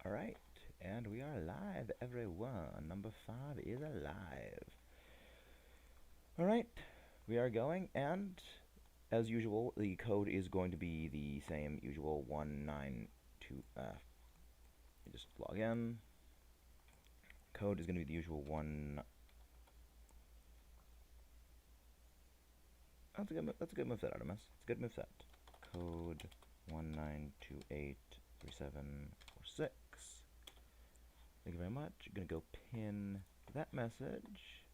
Alright, and we are live, everyone. Number 5 is alive. Alright, we are going, and as usual, the code is going to be the same usual 192. Just log in. Code is going to be the usual 1. That's a good move set, Artemis. It's a good move set. Code 19283746. Thank you very much. I'm gonna go pin that message.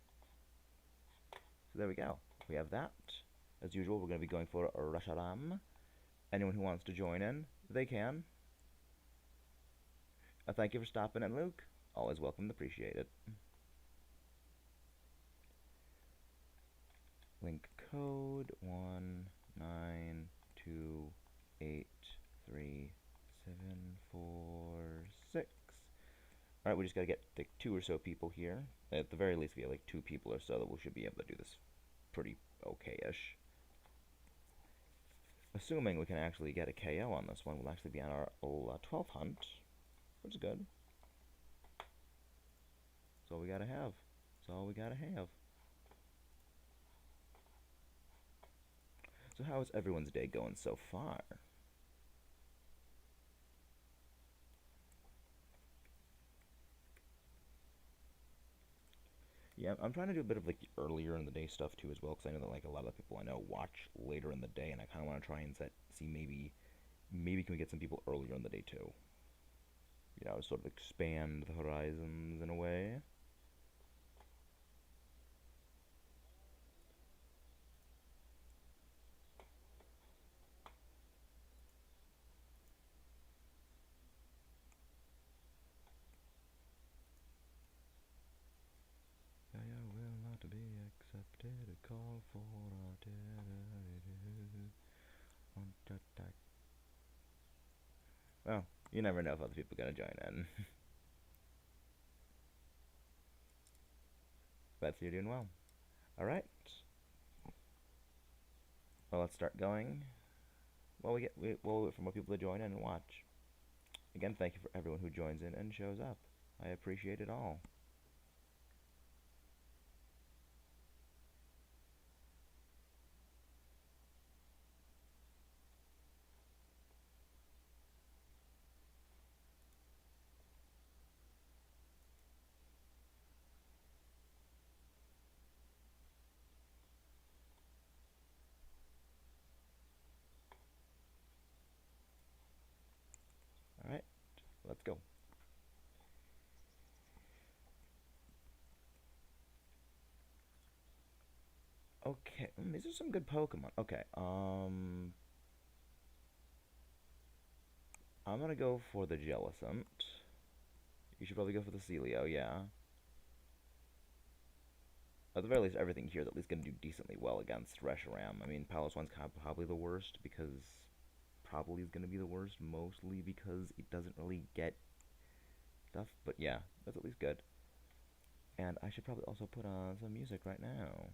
So there we go. We have that. As usual, we're gonna be going for Reshiram. Anyone who wants to join in, they can. Thank you for stopping in, Luke. Always welcome, appreciate it. Link code 192833746. Alright, we just gotta get like 2 or so people here. At the very least, we have like 2 people or so that we should be able to do this pretty okay-ish. Assuming we can actually get a KO on this one, we'll actually be on our 12th hunt, which is good. That's all we gotta have. That's all we gotta have. So how is everyone's day going so far? Yeah, I'm trying to do a bit of like the earlier in the day stuff too as well, because I know that like a lot of people I know watch later in the day, and I kind of want to try and see maybe can we get some people earlier in the day too. You know, sort of expand the horizons in a way. Will not be accepted. A call for well, you never know if other people are gonna join in. But you're doing well. All right. Well, let's start going. Well, we'll wait for more people to join in and watch. Again, thank you for everyone who joins in and shows up. I appreciate it all. All right, let's go. Okay, these are some good Pokemon. Okay, I'm gonna go for the Jellicent. You should probably go for the Celio, yeah. At the very least, everything here is at least gonna do decently well against Reshiram. I mean, Palos 1's probably the worst, because probably is gonna be the worst, mostly because it doesn't really get stuff. But yeah, that's at least good. And I should probably also put on some music right now.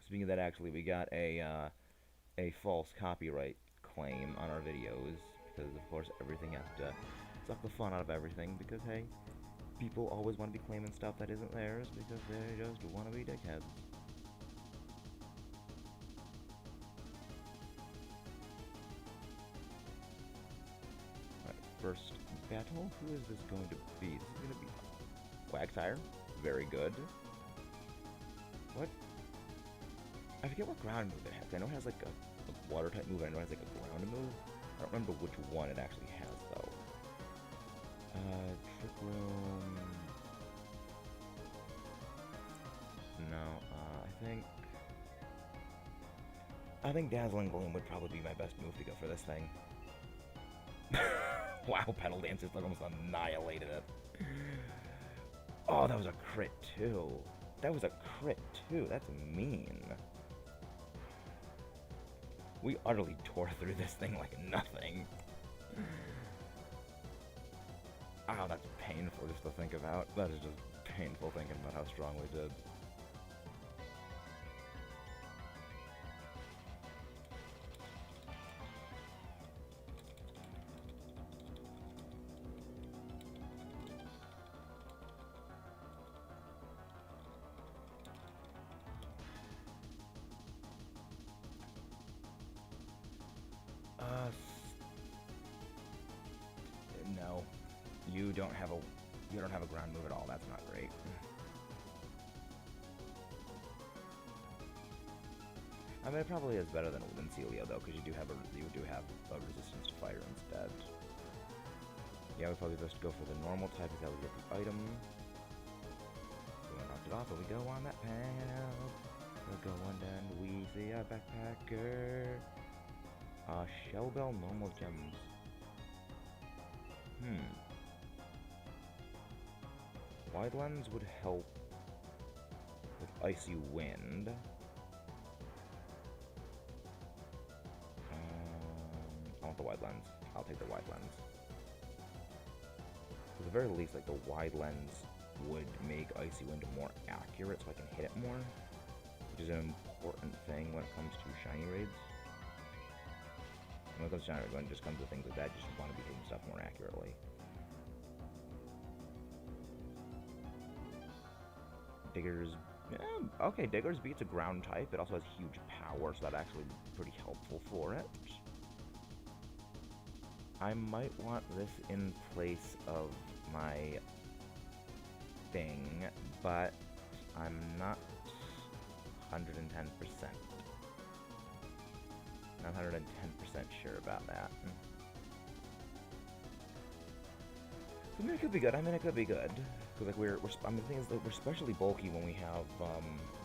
Speaking of that, actually, we got a false copyright claim on our videos, because of course everything has to suck the fun out of everything, because hey, people always want to be claiming stuff that isn't theirs because they just want to be dickheads. Alright, first battle, who is this going to be? This is going to be Quagsire, very good. What? I forget what ground move it has. I know it has like a water type move, I know it has like a ground move. I don't remember which one it actually has though. Trick Room. No, I think Dazzling Gloom would probably be my best move to go for this thing. Wow, Petal Dance just almost annihilated it. Oh, that was a crit too. That was a crit too. That's mean. We utterly tore through this thing like nothing. Oh, that's painful just to think about. That is just painful thinking about how strong we did. you don't have a ground move at all. That's not great. I mean, it probably is better than Lincelia though, because you do have a resistance to fire instead. Yeah, we're probably best to go for the normal type because that would get the item. So we knocked it off, and we go on that path. We're going down, we see a backpacker. Shell bell, normal gems. Wide lens would help with icy wind. I want the wide lens. I'll take the wide lens. At the very least, like, the wide lens would make icy wind more accurate so I can hit it more, which is an important thing when it comes to shiny raids. When it comes to shiny raids, when it just comes to things like that, you just want to be hitting stuff more accurately. Diggers, yeah, okay, Diggers beats a ground type. It also has huge power, so that's actually pretty helpful for it. I might want this in place of my thing, but I'm not 110%. I'm 110% sure about that. I mean, it could be good. Because, like, I mean, the thing is that we're especially bulky when we have,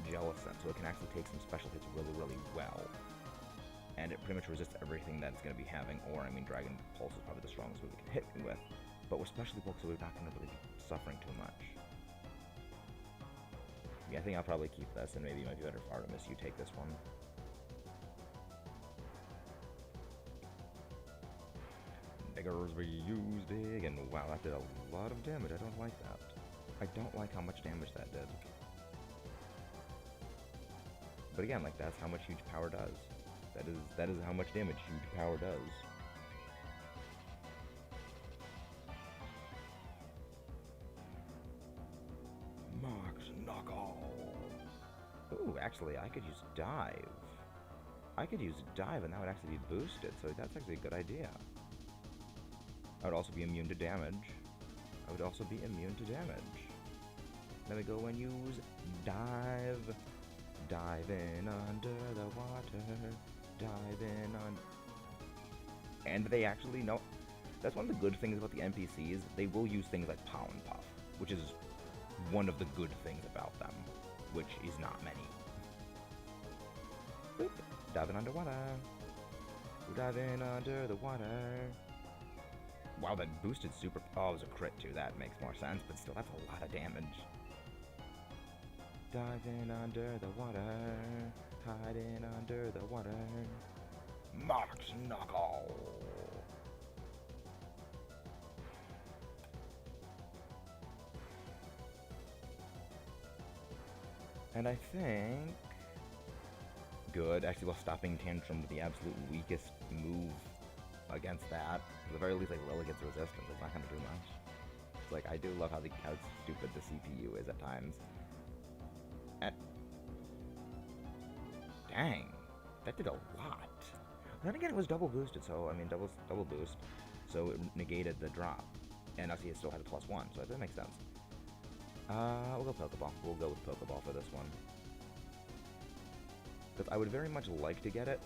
Jellicent, so it can actually take some special hits really, really well. And it pretty much resists everything that it's going to be having, or, I mean, Dragon Pulse is probably the strongest move it can hit me with. But we're especially bulky, so we're not going to really be suffering too much. Yeah, I think I'll probably keep this, and maybe it might be better for Artemis you take this one. Diggers we use big, and wow, that did a lot of damage. I don't like that. I don't like how much damage that did. But again, like, that's how much huge power does. That is how much damage huge power does. Max Knuckle! Ooh, actually, I could use Dive. I could use Dive, and that would actually be boosted, so that's actually a good idea. I would also be immune to damage. Then we go and use Dive. Dive in under the water. Dive in on... And they actually know... That's one of the good things about the NPCs. They will use things like Pow and Puff, which is one of the good things about them, which is not many. Boop. Dive in underwater. Dive in under the water. Wow, that boosted super... Oh, it was a crit too. That makes more sense, but still, that's a lot of damage. Dive in under the water. Hide in under the water. Max Knuckle! And I think... Good. Actually, while stopping Tantrum to the absolute weakest move against that. At the very least, like, Lily gets resistance. It's not gonna do much. It's like, I do love how stupid the CPU is at times. And... Dang. That did a lot. Then again, it was double boosted, so, I mean, double boost. So it negated the drop. And actually, it still had a +1, so that makes sense. We'll go Pokeball. We'll go with Pokeball for this one. Because I would very much like to get it,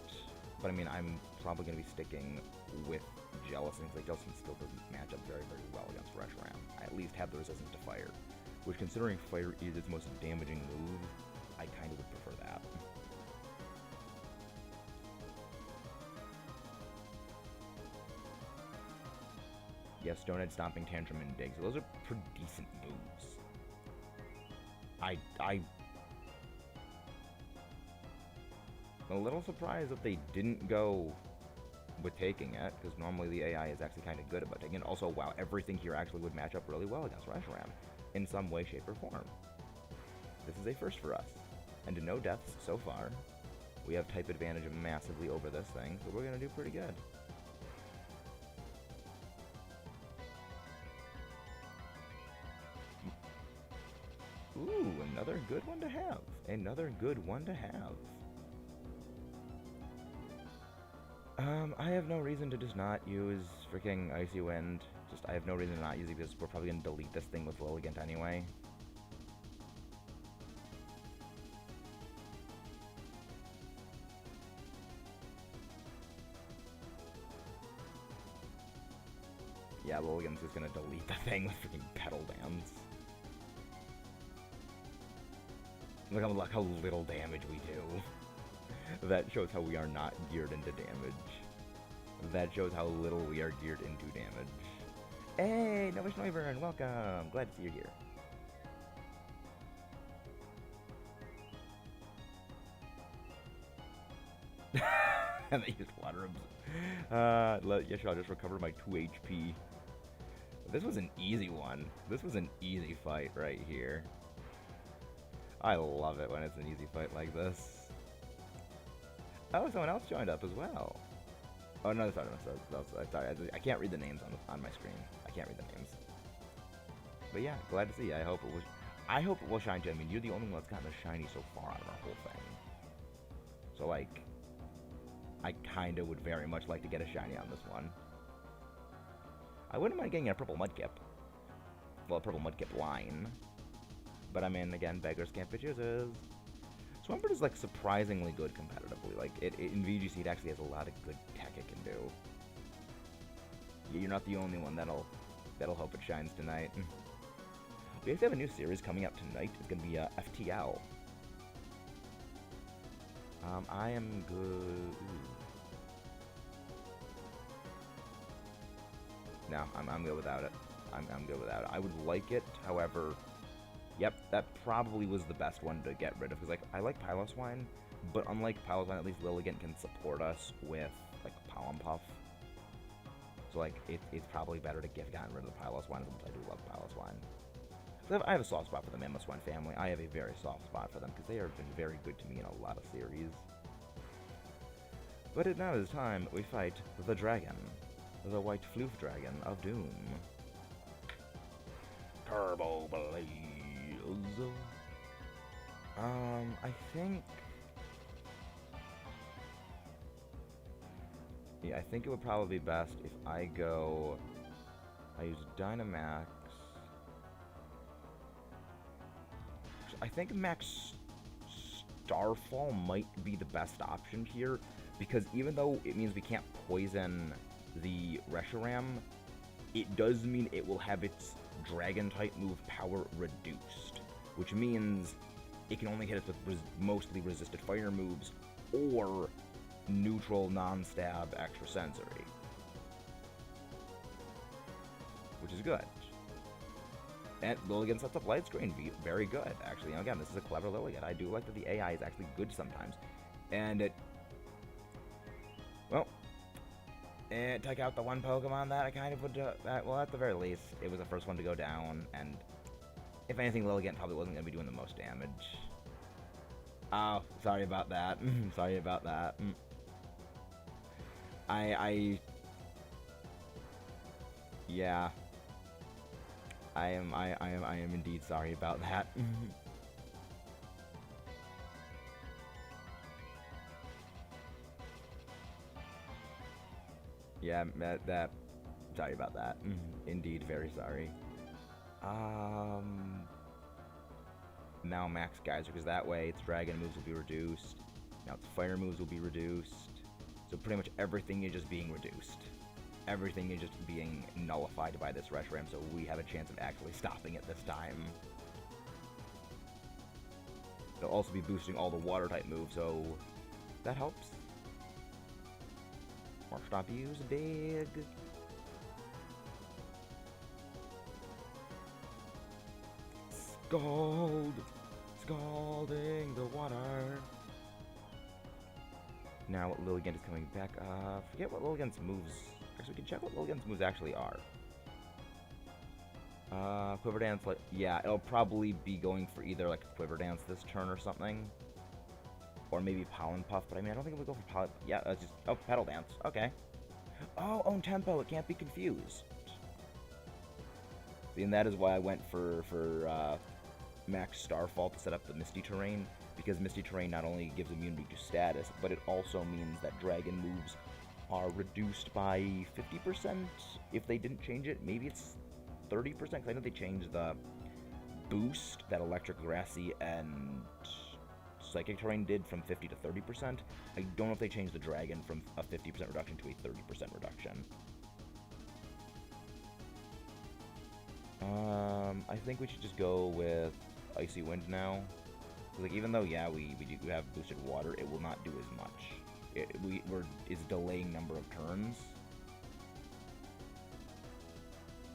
but I mean, I'm probably going to be sticking with Jellicent, because like, Jellicent still doesn't match up very, very well against Reshiram. I at least have the resistance to fire, which, considering fire is its most damaging move, I kind of would prefer that. Yeah, Stonehead, Stomping Tantrum, and Dig. So those are pretty decent moves. I'm a little surprised that they didn't go with taking it, because normally the AI is actually kind of good about taking it. Also, wow, everything here actually would match up really well against Reshiram in some way, shape, or form. This is a first for us. And no deaths so far. We have type advantage massively over this thing, so we're going to do pretty good. Ooh, another good one to have. Another good one to have. I have no reason to just not use freaking Icy Wind. Just, I have no reason to not use it because we're probably going to delete this thing with Lilligant anyway. Yeah, Lilligant's just going to delete the thing with freaking Petal Dance. Look how little damage we do. That shows how we are not geared into damage. That shows how little we are geared into damage. Hey, Nova Schneubern, welcome! Glad to see you here. And they used water absorb. Yeah, sure, I'll just recover my 2 HP. This was an easy one. This was an easy fight right here. I love it when it's an easy fight like this. Oh, someone else joined up as well. Oh, no, sorry, I can't read the names on my screen. I can't read the names. But yeah, glad to see you. I hope it will shine too. I mean, you're the only one that's gotten a shiny so far out of our whole thing. So, like, I kind of would very much like to get a shiny on this one. I wouldn't mind getting a purple Mudkip. Well, a purple Mudkip line. But I mean, again, beggars can't be choosers. Swampert is, like, surprisingly good competitively. Like, in VGC, it actually has a lot of good tech it can do. Yeah, you're not the only one that'll hope it shines tonight. We actually have a new series coming out tonight. It's going to be FTL. I am good. Ooh. No, I'm good without it. I'm good without it. I would like it, however. Yep, that probably was the best one to get rid of, because, like, I like Piloswine, but unlike Piloswine, at least Lilligant can support us with, like, Pollen Puff. So, like, it's probably better to get gotten rid of the Piloswine, since I do love Piloswine. So I have a soft spot for the Mamoswine family. I have a very soft spot for them, because they have been very good to me in a lot of series. But it now is time we fight the dragon, the White Floof Dragon of Doom. Turbo Blaze. I think... Yeah, I think it would probably be best if I use Dynamax. I think Max Starfall might be the best option here, because even though it means we can't poison the Reshiram, it does mean it will have its Dragon-type move power reduced, which means it can only hit us with mostly resisted fire moves or neutral non-stab extrasensory, which is good. And Lilligant sets up light screen, very good, actually. And again, this is a clever Lilligant. I do like that the AI is actually good sometimes. And it took out the one Pokemon that I kind of would, well, at the very least, it was the first one to go down, and if anything, Lilligant probably wasn't going to be doing the most damage. Oh, sorry about that. Sorry about that. Yeah. I am indeed sorry about that. Yeah, sorry about that. Indeed, very sorry. Now Max Geyser, because that way its Dragon moves will be reduced. Now its Fire moves will be reduced. So pretty much everything is just being reduced. Everything is just being nullified by this Reshiram, so we have a chance of actually stopping it this time. It'll also be boosting all the Water-type moves, so that helps. More stop use big. Scald! Scalding the water. Now Lilligant is coming back. Forget what Lilligant's moves. Actually, we can check what Lilligant's moves actually are. Quiver Dance, like, yeah, it'll probably be going for either, like, Quiver Dance this turn or something. Or maybe Pollen Puff, but I mean, I don't think we'll go for Pollen... Yeah, that's just... Oh, Petal Dance. Okay. Oh, own tempo. It can't be confused. See, and that is why I went for Max Starfall to set up the Misty Terrain, because Misty Terrain not only gives immunity to status, but it also means that Dragon moves are reduced by 50% if they didn't change it. Maybe it's 30%, because I know they changed the boost that Electric, Grassy, and Psychic Terrain did from 50 to 30%. I don't know if they changed the Dragon from a 50% reduction to a 30% reduction. I think we should just go with Icy Wind now. Like, even though, yeah, we do have boosted water, it will not do as much. It's delaying number of turns.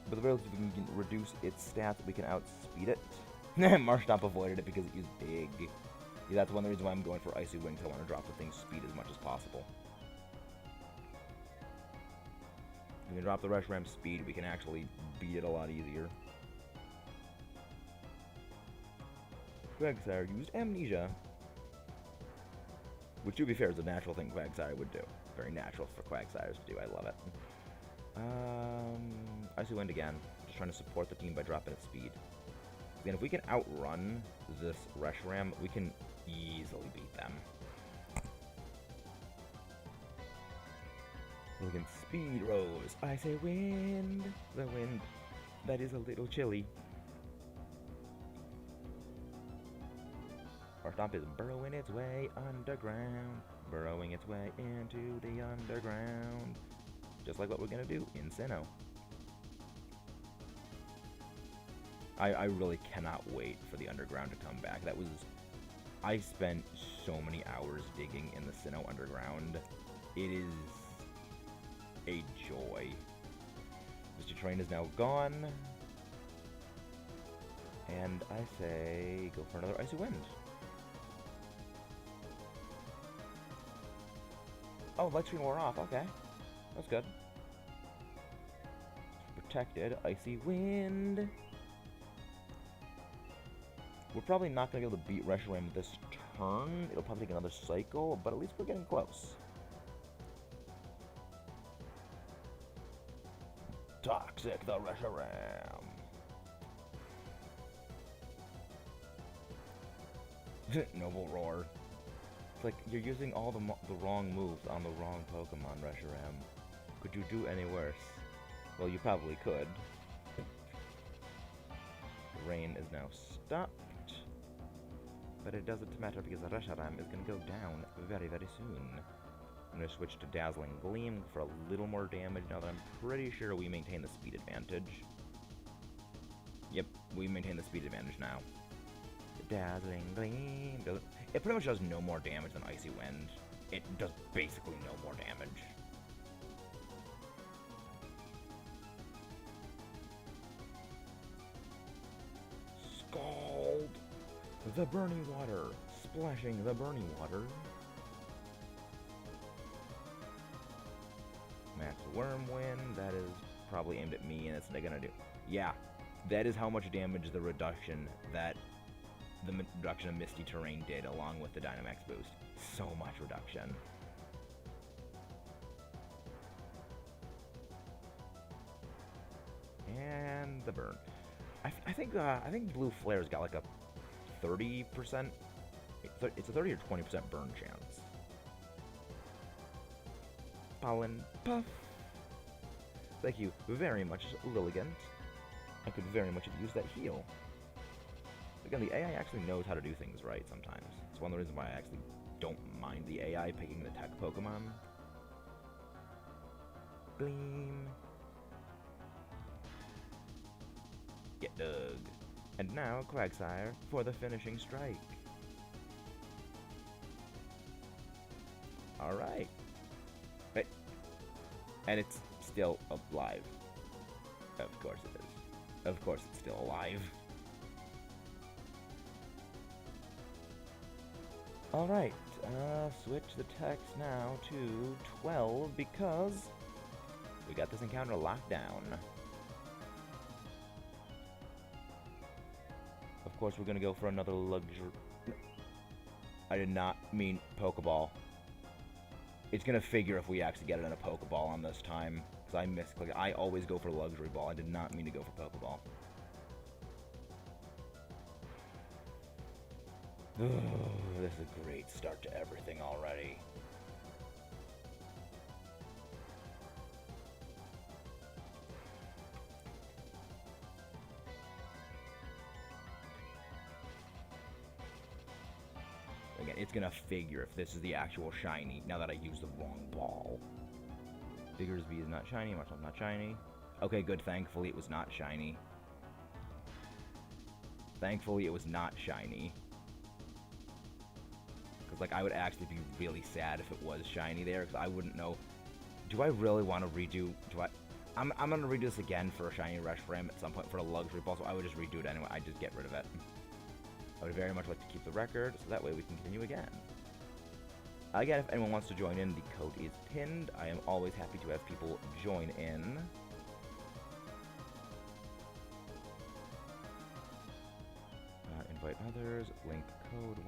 But the real, if we can reduce its stats, we can outspeed it. Marshtomp avoided it because it used Big. Yeah, that's one of the reasons why I'm going for Icy Wind, because I want to drop the thing's speed as much as possible. If we can drop the Reshiram's speed, we can actually beat it a lot easier. Quagsire used Amnesia. Which, to be fair, is a natural thing Quagsire would do. Very natural for Quagsires to do, I love it. Icy Wind again. Just trying to support the team by dropping its speed. Again, if we can outrun this Reshiram, we can easily beat them. We can speed rose. I say wind. The wind that is a little chilly. Our stomp is burrowing its way underground. Burrowing its way into the underground. Just like what we're gonna do in Sinnoh. I really cannot wait for the underground to come back. I spent so many hours digging in the Sinnoh underground. It is a joy. Mr. Train is now gone. And I say go for another Icy Wind. Oh, light screen wore off. Okay. That's good. Protected. Icy Wind. We're probably not going to be able to beat Reshiram this turn. It'll probably take another cycle, but at least we're getting close. Toxic the Reshiram. Noble Roar. It's like you're using all the wrong moves on the wrong Pokemon, Reshiram. Could you do any worse? Well, you probably could. The rain is now stopped. But it doesn't matter because Reshiram is going to go down very, very soon. I'm going to switch to Dazzling Gleam for a little more damage now that I'm pretty sure we maintain the speed advantage. Yep, we maintain the speed advantage now. Dazzling Gleam doesn't... It pretty much does no more damage than Icy Wind. It does basically no more damage. Scald! The burning water! Splashing the burning water. Max Wormwind, that is probably aimed at me, and it's gonna do... Yeah, that is how much damage the reduction of Misty Terrain did, along with the Dynamax boost. So much reduction. And the burn. I think Blue Flare's got like a 30%. It's a 30 or 20% burn chance. Pollen Puff. Thank you very much, Lilligant. I could very much have used that heal. Again, the AI actually knows how to do things right sometimes. It's one of the reasons why I actually don't mind the AI picking the tech Pokemon. Gleam. Get dug. And now, Quagsire for the finishing strike. Alright. And it's still alive. Of course it is. Of course it's still alive. Alright, switch the text now to 12 because we got this encounter locked down. Of course, we're gonna go for another luxury. I did not mean Pokeball. It's gonna figure if we actually get it in a Pokeball on this time, because I misclicked. I always go for Luxury Ball. I did not mean to go for Pokeball. This is a great start to everything already. it's gonna figure if this is the actual shiny, now that I used the wrong ball. Figures V is not shiny, Marshall's not shiny. Okay, good, thankfully it was not shiny. Thankfully it was not shiny. Because, like, I would actually be really sad if it was shiny there, because I wouldn't know. Do I really want to redo, I'm going to redo this again for a shiny Reshiram at some point for a luxury ball, so I would just redo it anyway. I'd just get rid of it. I would very much like to keep the record, so that way we can continue again. Again, if anyone wants to join in, the code is pinned. I am always happy to have people join in. Invite others, link code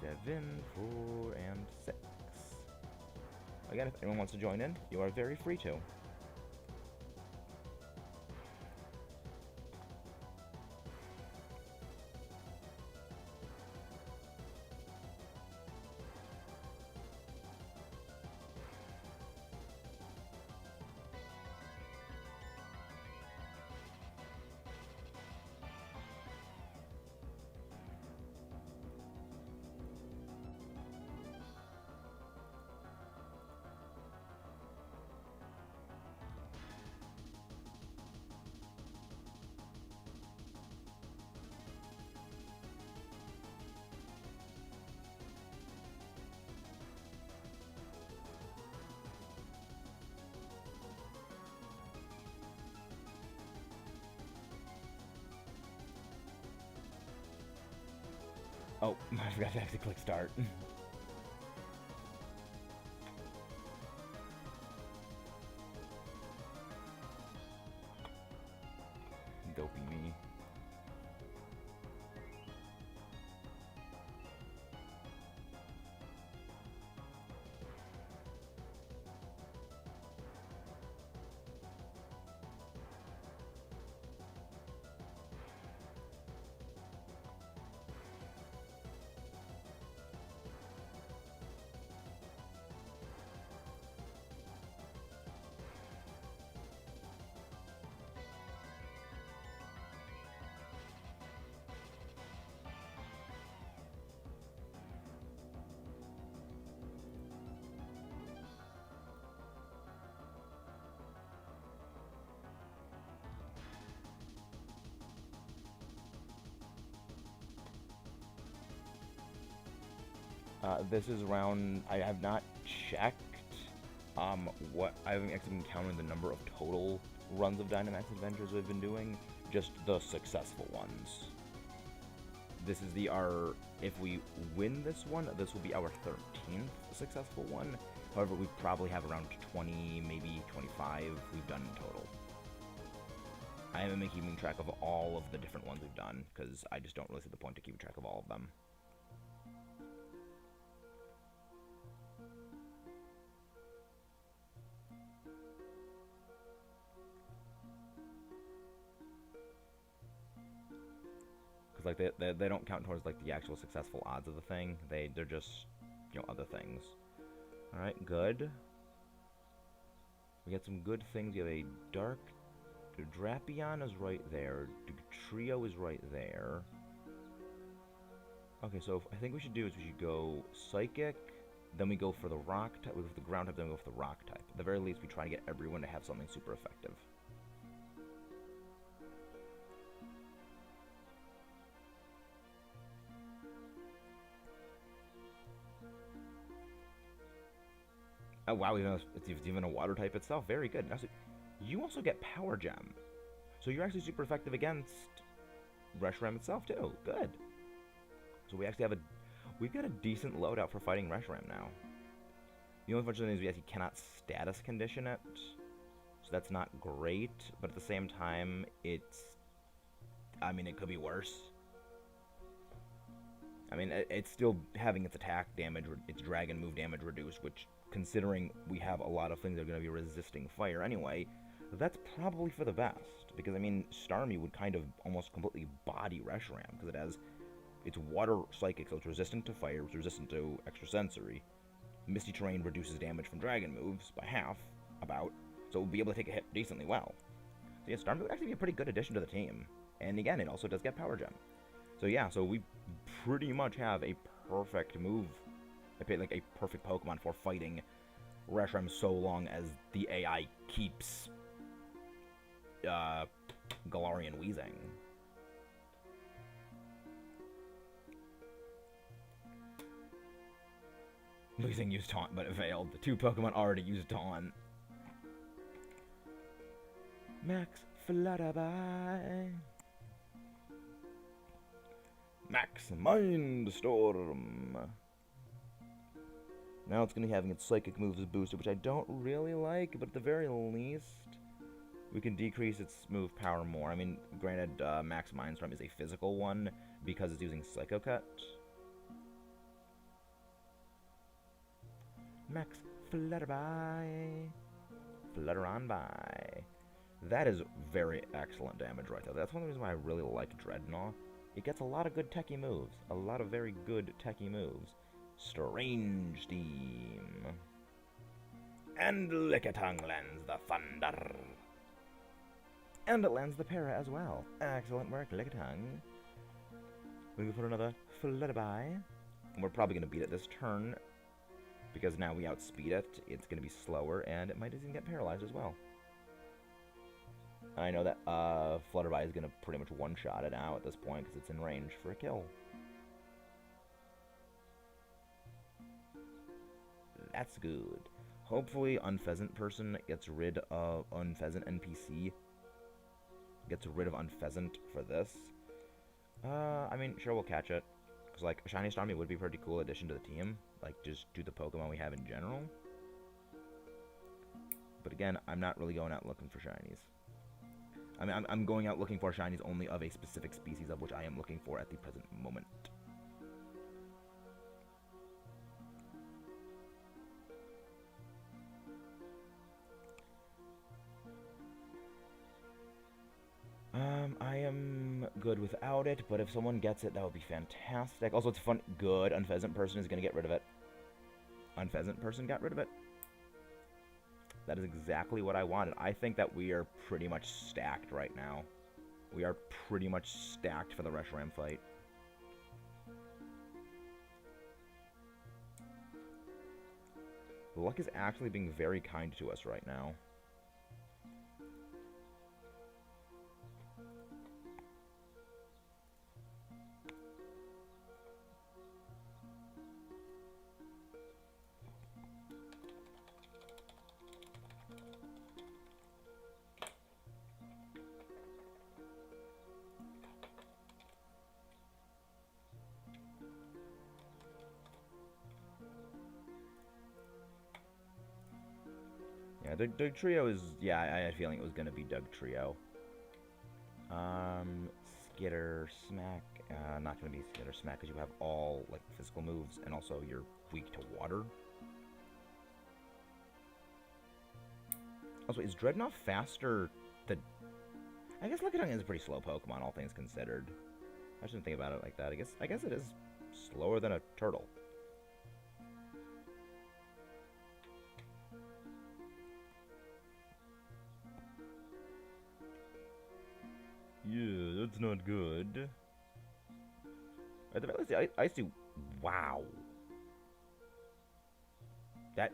1928374 and 6. Again, if anyone wants to join in, you are very free to. Oh, I forgot to actually click start. Dopey me. This is round. I have not checked what I haven't actually been counting the number of total runs of Dynamax Adventures we've been doing, just the successful ones. This is if we win this one, this will be our 13th successful one. However, we probably have around 20, maybe 25 we've done in total. I haven't been keeping track of all of the different ones we've done, because I just don't really see the point to keep track of all of them. Like they don't count towards like the actual successful odds of the thing. They're just, you know, other things. All right, good. We got some good things. We have a dark Drapion is right there. Trio is right there. Okay, so I think we should do is we should go Psychic, then we go for the Rock type. We go for the Ground type, then we go for the Rock type. At the very least, we try to get everyone to have something super effective. Oh wow, it's even a water type itself. Very good. Also, you also get Power Gem. So you're actually super effective against Reshiram itself too. Good. So we actually we've got a decent loadout for fighting Reshiram now. The only unfortunate thing is we actually cannot status condition it. So that's not great, but at the same time, it could be worse. I mean, it's still having its attack damage, its dragon move damage reduced, which, considering we have a lot of things that are going to be resisting fire anyway, that's probably for the best. Because, I mean, Starmie would kind of almost completely body Reshiram, because it has its water psychic, so it's resistant to fire, it's resistant to extrasensory. Misty Terrain reduces damage from dragon moves by half, about, so it will be able to take a hit decently well. So yeah, Starmie would actually be a pretty good addition to the team. And again, it also does get Power Gem. So yeah, so we pretty much have a perfect move, like a perfect Pokemon for fighting Reshiram so long as the AI keeps Galarian wheezing. Wheezing used Taunt, but it failed. The two Pokemon already used Taunt. Max Flutterby. Max Mind Storm. Now it's going to be having its Psychic moves boosted, which I don't really like, but at the very least, we can decrease its move power more. I mean, granted, Max Mindstorm is a physical one because it's using Psycho Cut. Max Flutterby. Flutter on by. That is very excellent damage right there. That's one of the reasons why I really like Dreadnought. It gets a lot of good techie moves. A lot of very good techie moves. Strange Steam. And Lickitung lands the Thunder. And it lands the Para as well. Excellent work, Lickitung. We can put another Flutterby. And we're probably going to beat it this turn, because now we outspeed it. It's going to be slower, and it might even get paralyzed as well. And I know that Flutterby is going to pretty much one-shot it now at this point, because it's in range for a kill. That's good. Hopefully Unpheasant person gets rid of Unpheasant NPC. Gets rid of Unpheasant for this. I mean, sure, we'll catch it. Because, like, a Shiny Starmie would be a pretty cool addition to the team. Like, just do the Pokemon we have in general. But again, I'm not really going out looking for Shinies. I mean, I'm going out looking for Shinies only of a specific species of which I am looking for at the present moment. I am good without it, but if someone gets it, that would be fantastic. Also, it's fun. Good. Unpheasant person is going to get rid of it. Unpheasant person got rid of it. That is exactly what I wanted. I think that we are pretty much stacked right now. We are pretty much stacked for the Reshiram fight. Luck is actually being very kind to us right now. Yeah, Doug Trio is... Yeah, I had a feeling it was going to be Doug Trio. Skitter, Smack... not going to be Skitter, Smack, because you have all, like, physical moves, and also you're weak to water. Also, is Dreadnought faster than... I guess Lickitung is a pretty slow Pokemon, all things considered. I shouldn't think about it like that. I guess it is slower than a turtle. Yeah, that's not good. At the very least, I see. Wow. That.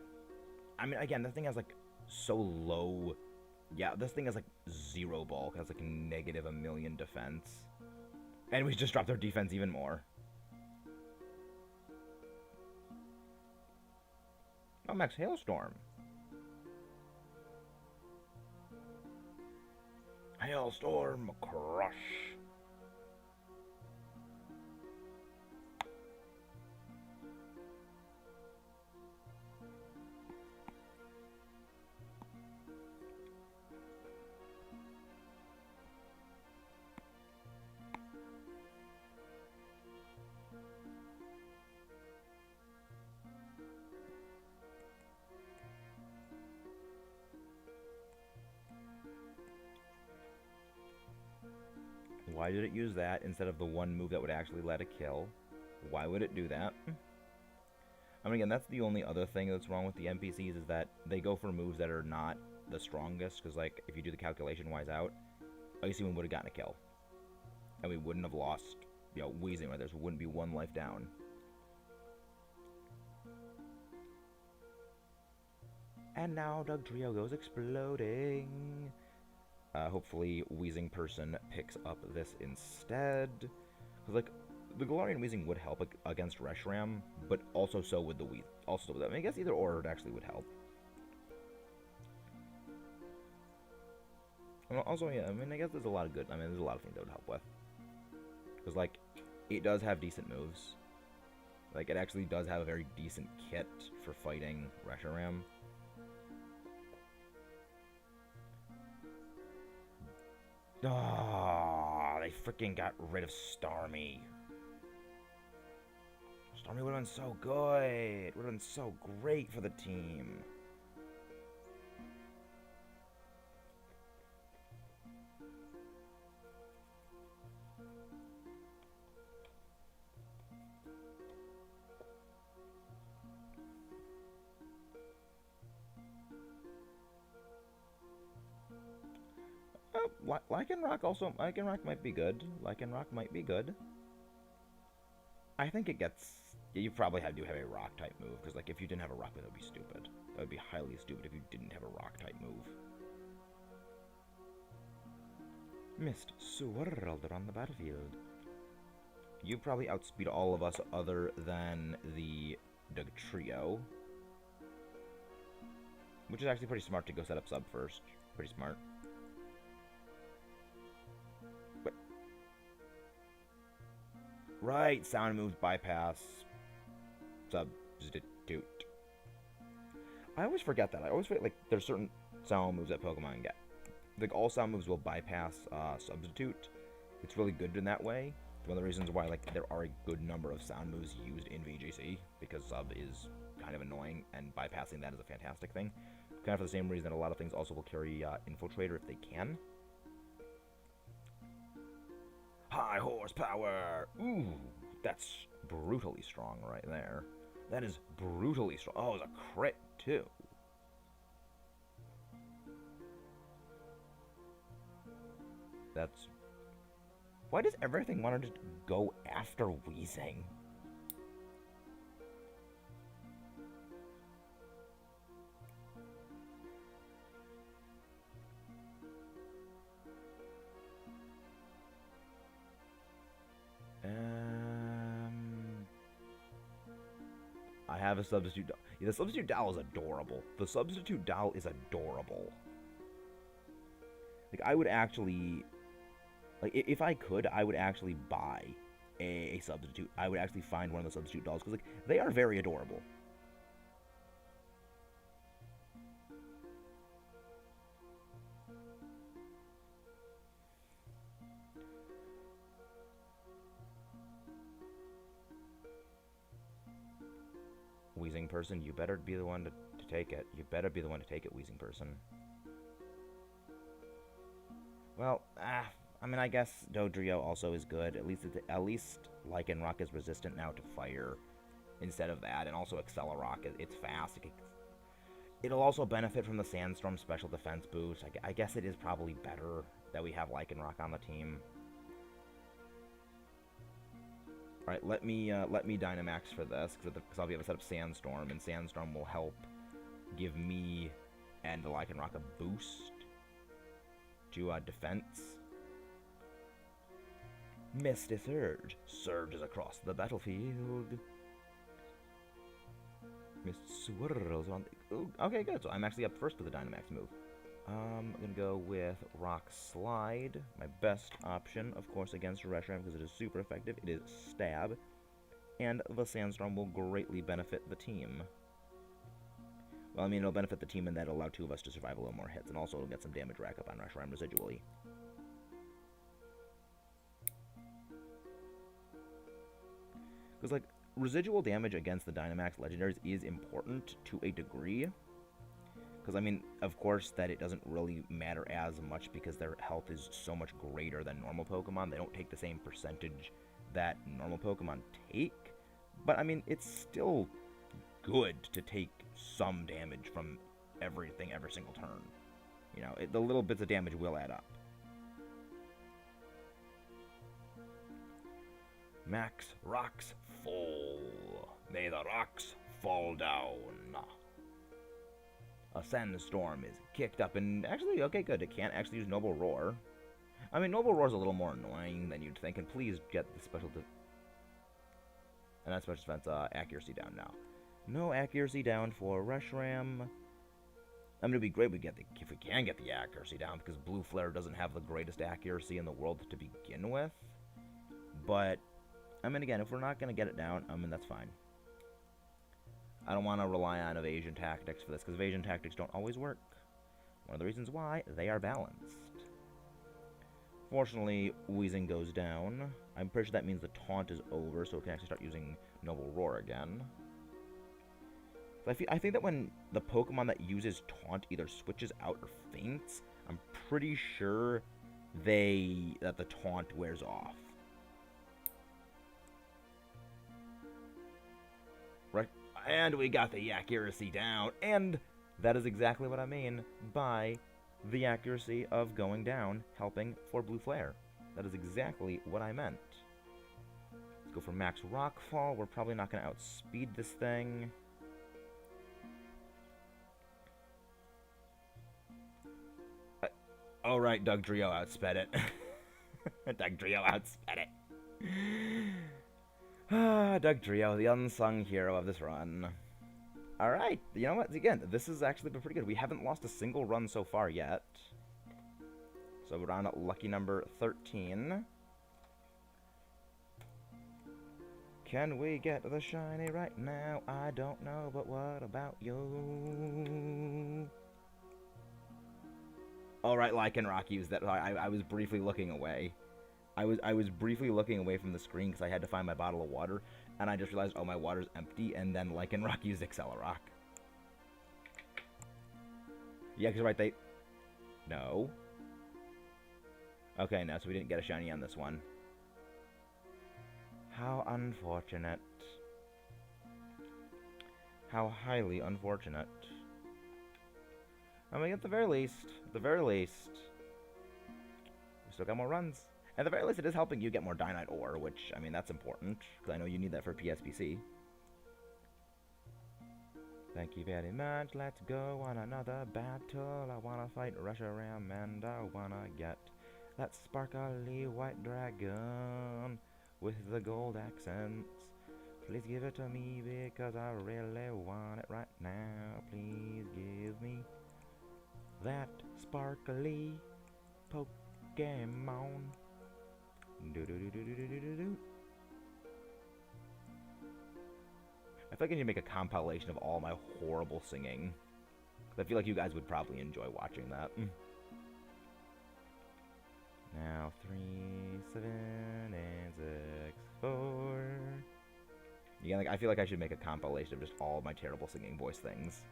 I mean, again, this thing has like so low. Yeah, this thing has like 0 bulk, has like negative a million defense. And we just dropped our defense even more. Oh, Max Hailstorm. Hailstorm Crush. Why did it use that instead of the one move that would actually let it kill? Why would it do that? I mean, again, that's the only other thing that's wrong with the NPCs is that they go for moves that are not the strongest, because, like, if you do the calculation-wise out, Icy Wind would have gotten a kill. And we wouldn't have lost, you know, Wheezing right there, so it wouldn't be one life down. And now Dugtrio goes exploding. Hopefully Wheezing Person picks up this instead. Because, like, the Galarian Wheezing would help against Reshiram, but also so would the Wheeze. Also, I mean, I guess either or it actually would help. Also, yeah, I mean, I guess there's a lot of good, I mean, there's a lot of things that would help with. Because, like, it does have decent moves. Like, it actually does have a very decent kit for fighting Reshiram. Oh, they freaking got rid of Starmie. Starmie would have been so good. Would have been so great for the team. Lycanroc might be good. Lycanroc might be good. I think it gets... Yeah, you probably do have a rock-type move, because, like, if you didn't have a rock move, that would be stupid. That would be highly stupid if you didn't have a rock-type move. Mist swirled around the battlefield. You probably outspeed all of us other than the Dugtrio. Which is actually pretty smart to go set up sub first. Pretty smart. But right, sound moves bypass substitute. I always forget that. I always forget, like, there's certain sound moves that Pokemon get. Like, all sound moves will bypass substitute. It's really good in that way. It's one of the reasons why, like, there are a good number of sound moves used in VGC, because sub is kind of annoying, and bypassing that is a fantastic thing. Kind of for the same reason that a lot of things also will carry Infiltrator if they can. High horsepower! Ooh, that's brutally strong right there. That is brutally strong. Oh, it was a crit, too. That's... Why does everything want to just go after Wheezing? I have a substitute doll. Yeah, the substitute doll is adorable. The substitute doll is adorable. Like, I would actually... Like, if I could, I would actually buy a substitute. I would actually find one of the substitute dolls, because, like, they are very adorable. Wheezing Person, you better be the one to take it. You better be the one to take it, Wheezing Person. Well, I mean, I guess Dodrio also is good. At least Lycanroc is resistant now to fire instead of that, and also Accelerock, it's fast. It'll also benefit from the Sandstorm special defense boost. I guess it is probably better that we have Lycanroc on the team. Alright, let me Dynamax for this, because I'll be able to set up Sandstorm, and Sandstorm will help give me and the Lycanroc a boost to defense. Misty Surge surges across the battlefield. Mist swirls on the... Ooh, okay, good. So I'm actually up first with the Dynamax move. I'm going to go with Rock Slide. My best option, of course, against Reshiram, because it is super effective. It is Stab. And the Sandstorm will greatly benefit the team. Well, I mean, it'll benefit the team in that it'll allow two of us to survive a little more hits, and also it'll get some damage rack up on Reshiram residually. Because, like, residual damage against the Dynamax Legendaries is important to a degree. Because, I mean, of course, that it doesn't really matter as much because their health is so much greater than normal Pokemon. They don't take the same percentage that normal Pokemon take. But, I mean, it's still good to take some damage from everything every single turn. You know, the little bits of damage will add up. Max rocks fall. May the rocks fall down. A sandstorm is kicked up, and actually, okay, good. It can't actually use Noble Roar. I mean, Noble Roar is a little more annoying than you'd think, and please get the special... and that special defense accuracy down now. No accuracy down for Reshiram. I mean, it'd be great if we can get the accuracy down, because Blue Flare doesn't have the greatest accuracy in the world to begin with. But, I mean, again, if we're not going to get it down, I mean, that's fine. I don't want to rely on evasion tactics for this, because evasion tactics don't always work. One of the reasons why, they are balanced. Fortunately, Wheezing goes down. I'm pretty sure that means the taunt is over, so it can actually start using Noble Roar again. So I think that when the Pokemon that uses taunt either switches out or faints, I'm pretty sure that the taunt wears off. Right, and we got the accuracy down, and that is exactly what I mean by the accuracy of going down, helping for Blue Flare. That is exactly what I meant. Let's go for Max Rockfall. We're probably not going to outspeed this thing. Oh, right, Dugtrio outsped it. Dugtrio outsped it. Dugtrio, the unsung hero of this run. Alright, you know what? Again, this has actually been pretty good. We haven't lost a single run so far yet. So we're on lucky number 13. Can we get the shiny right now? I don't know, but what about you? Alright, Lycanroc used that. I was briefly looking away. I was briefly looking away from the screen because I had to find my bottle of water, and I just realized, oh, my water's empty, and then Lycanroc used Accelerock. Yeah, because, right, they... No. Okay, no, so we didn't get a shiny on this one. How unfortunate. How highly unfortunate. I mean, at the very least, we still got more runs. At the very least, it is helping you get more Dynite ore, which, I mean, that's important, because I know you need that for PSPC. Thank you very much. Let's go on another battle. I want to fight Reshiram, and I want to get that sparkly white dragon with the gold accents. Please give it to me, because I really want it right now. Please give me that sparkly Pokemon. Do-do-do-do-do-do-do-do. I feel like I need to make a compilation of all my horrible singing. I feel like you guys would probably enjoy watching that. Now 3, 7, and 6, 4. Yeah, like I feel like I should make a compilation of just all my terrible singing voice things.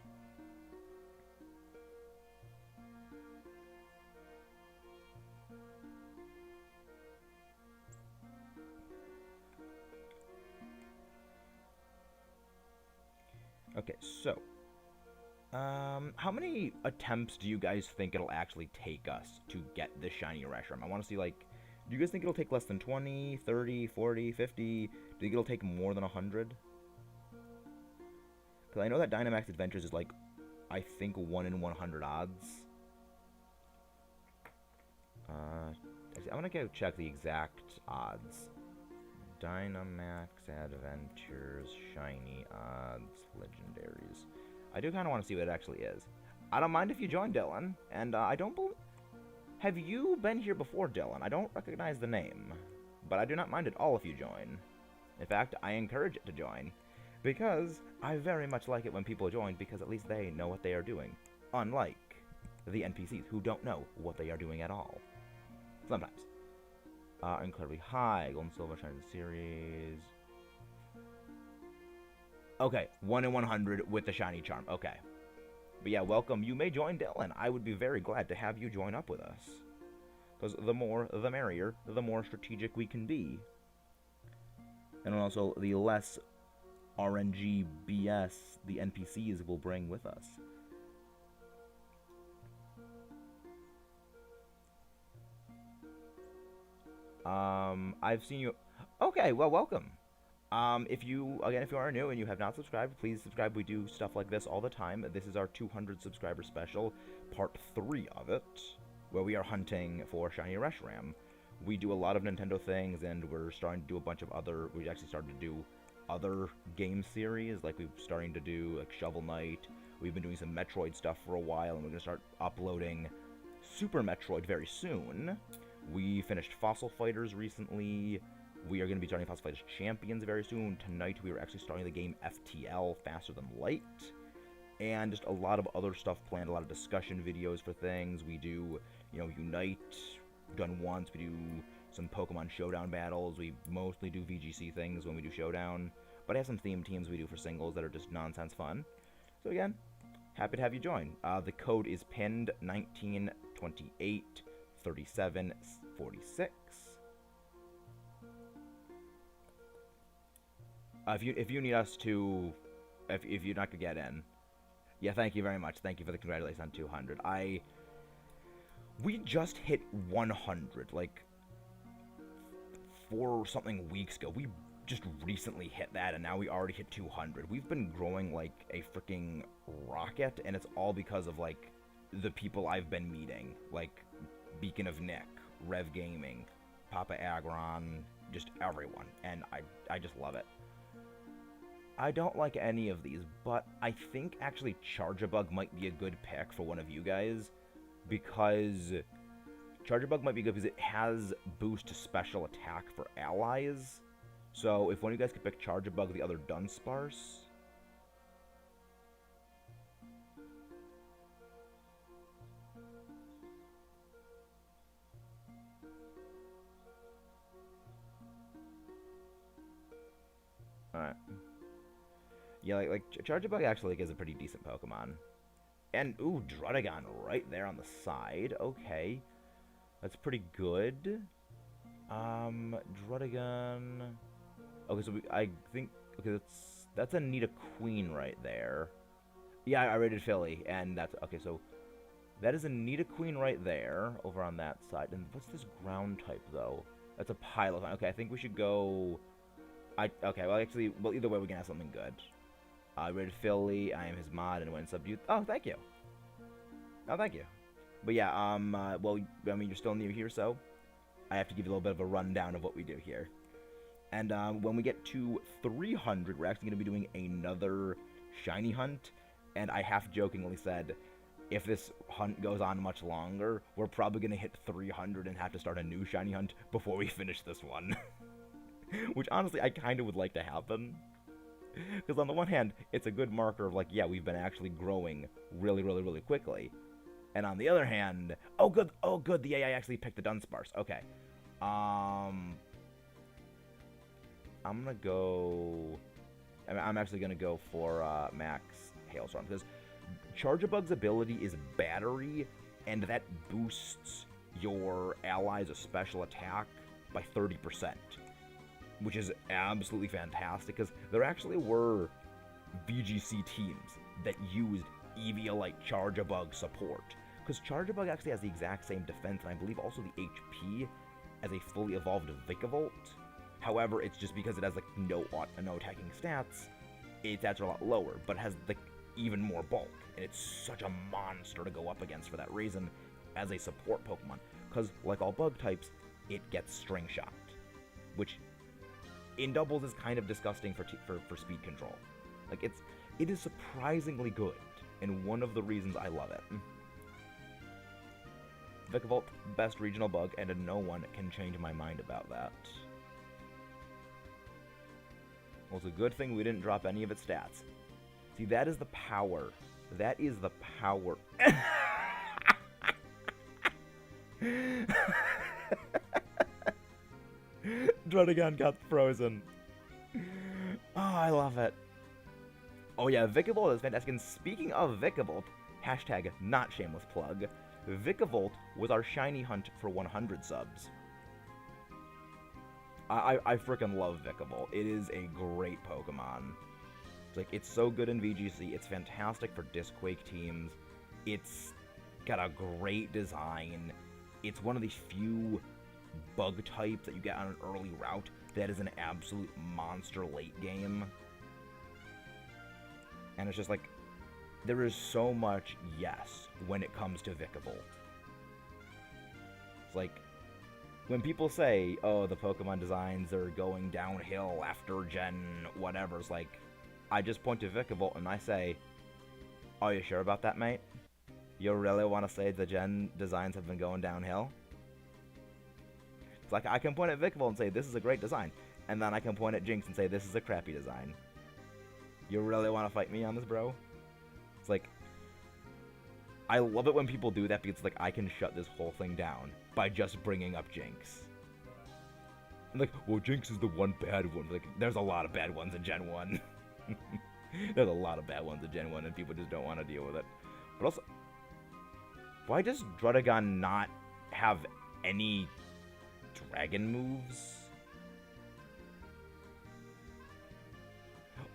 Okay, so, how many attempts do you guys think it'll actually take us to get the shiny Reshiram? I want to see, like, do you guys think it'll take less than 20, 30, 40, 50? Do you think it'll take more than 100? Because I know that Dynamax Adventures is, like, I think 1 in 100 odds. I want to go check the exact odds. Dynamax Adventures, shiny odds, legendaries. I do kind of want to see what it actually is. I don't mind if you join, Dylan. And I don't believe... Have you been here before, Dylan? I don't recognize the name. But I do not mind at all if you join. In fact, I encourage it to join. Because I very much like it when people join, because at least they know what they are doing. Unlike the NPCs, who don't know what they are doing at all. Sometimes. Incredibly high, Gold and Silver Shine Series. Okay, 1 in 100 with the shiny charm. Okay. But yeah, welcome. You may join Dylan. I would be very glad to have you join up with us. Because the more, the merrier, the more strategic we can be. And also, the less RNG BS the NPCs will bring with us. I've seen you. Okay, well, welcome. If you are new and you have not subscribed, please subscribe. We do stuff like this all the time. This is our 200 subscriber special, part 3 of it, where we are hunting for shiny Reshiram. We do a lot of Nintendo things, and we're starting to do a bunch of other. We actually started to do other game series, like we're starting to do like Shovel Knight. We've been doing some Metroid stuff for a while, and we're gonna start uploading Super Metroid very soon. We finished Fossil Fighters recently. We are going to be starting Fossil Fighters Champions very soon. Tonight we are actually starting the game FTL, Faster Than Light. And just a lot of other stuff planned, a lot of discussion videos for things. We do, Unite, done once. We do some Pokemon Showdown battles. We mostly do VGC things when we do Showdown. But I have some theme teams we do for singles that are just nonsense fun. So again, happy to have you join. The code is pinned 1928 3746. If you need us to, if you're not gonna get in, yeah, thank you very much. Thank you for the congratulations on 200. We just hit 100 like 4 something weeks ago. We just recently hit that, and now we already hit 200. We've been growing like a freaking rocket, and it's all because of like the people I've been meeting, like Beacon of Nick, Rev Gaming, Papa Agron, just everyone, and I just love it. I don't like any of these, but I think actually Charjabug might be a good pick for one of you guys, because Charjabug might be good because it has boost to special attack for allies. So if one of you guys could pick Charjabug, the other Dunsparce. Alright. Yeah, like Charjabug actually is a pretty decent Pokemon. And, ooh, Druddigon right there on the side. Okay. That's pretty good. Druddigon. Okay, so I think, okay, that's a Nidoqueen right there. Yeah, I rated Philly, and that's, okay, so that is a Nidoqueen right there, over on that side. And what's this ground type, though? That's a Pilot. Okay, I think we should go, okay, well, actually, well, either way, we can have something good. I rated Philly, I am his mod, and went subdued. Oh, thank you. Oh, thank you. But yeah, well, I mean, you're still new here, so I have to give you a little bit of a rundown of what we do here. And when we get to 300, we're actually going to be doing another shiny hunt. And I half-jokingly said, if this hunt goes on much longer, we're probably going to hit 300 and have to start a new shiny hunt before we finish this one. Which, honestly, I kind of would like to happen. Because on the one hand, it's a good marker of, like, yeah, we've been actually growing really, really, really quickly. And on the other hand, oh, good, the AI actually picked the Dunsparce. Okay. I'm gonna go... I'm actually gonna go for Max Hailstorm, because Charjabug's ability is Battery, and that boosts your allies' special attack by 30%. Which is absolutely fantastic, because there actually were VGC teams that used Eviolite Charjabug support. Because Charjabug actually has the exact same defense, and I believe also the HP as a fully evolved Vikavolt. However, it's just because it has like no attacking stats, its stats are a lot lower, but it has like even more bulk, and it's such a monster to go up against for that reason as a support Pokemon. Because like all bug types, it gets String Shot, which in doubles is kind of disgusting for speed control. Like it is surprisingly good, and one of the reasons I love it. Vikavolt, best regional bug, and no one can change my mind about that. Well, it's a good thing we didn't drop any of its stats. See, that is the power. That is the power. Druddigon got frozen. Oh, I love it. Oh yeah, Vikavolt is fantastic. And speaking of Vikavolt, hashtag not shameless plug, Vikavolt was our shiny hunt for 100 subs. I freaking love Vikavolt. It is a great Pokemon. It's so good in VGC. It's fantastic for Discquake teams. It's got a great design. It's one of the few bug type that you get on an early route that is an absolute monster late game. And it's just like, there is so much yes when it comes to Vikavolt. It's like, when people say, oh, the Pokemon designs are going downhill after Gen whatever, it's like, I just point to Vikavolt and I say, are you sure about that, mate? You really want to say the Gen designs have been going downhill? It's like, I can point at Vikavolt and say, this is a great design. And then I can point at Jinx and say, this is a crappy design. You really want to fight me on this, bro? It's like, I love it when people do that because, like, I can shut this whole thing down by just bringing up Jinx. I'm like, well, Jinx is the one bad one. Like, there's a lot of bad ones in Gen 1. There's a lot of bad ones in Gen 1, and people just don't want to deal with it. But also, why does Druddigon not have any dragon moves?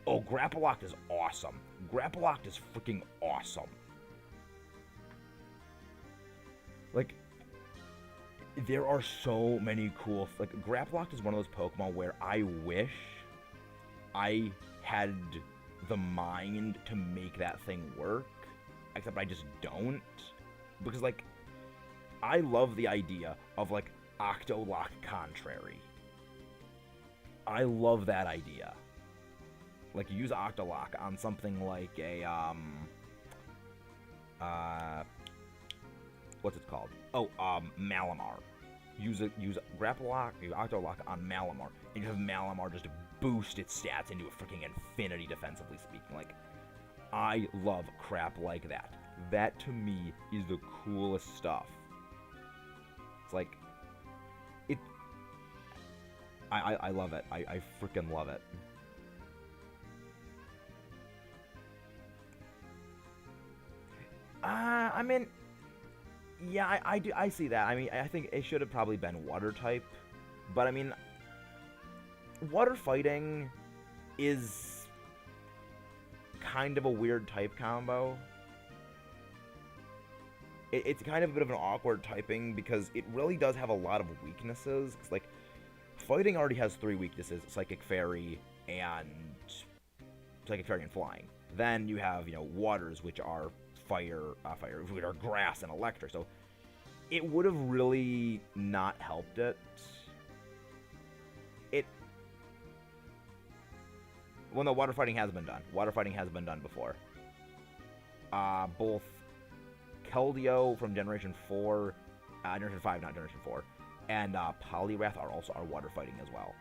Oh, Grapploct is awesome. Grapploct is freaking awesome. Like, there are so many cool... Like, Grapploct is one of those Pokemon where I wish I had the mind to make that thing work, except I just don't. Because, like, I love the idea of, like, Octolock Contrary. I love that idea. Like, you use Octolock on something like a, what's it called? Oh, Malamar. Use Grapplock, use Octolock on Malamar, and you have Malamar just boost its stats into a freaking infinity, defensively speaking. Like, I love crap like that. That, to me, is the coolest stuff. It's like, I love it. I freaking love it. I mean, yeah, I see that. I mean, I think it should have probably been water type, but I mean, water fighting is kind of a weird type combo. It's kind of a bit of an awkward typing because it really does have a lot of weaknesses. It's like, fighting already has 3 weaknesses: Psychic Fairy and Flying. Then you have, you know, waters, which are fire, which are grass and electric. So it would have really not helped it. Well, no, water fighting has been done. Water fighting has been done before. Both Keldeo from Generation 4, Generation 5, not Generation 4, and Poliwrath are also water fighting as well.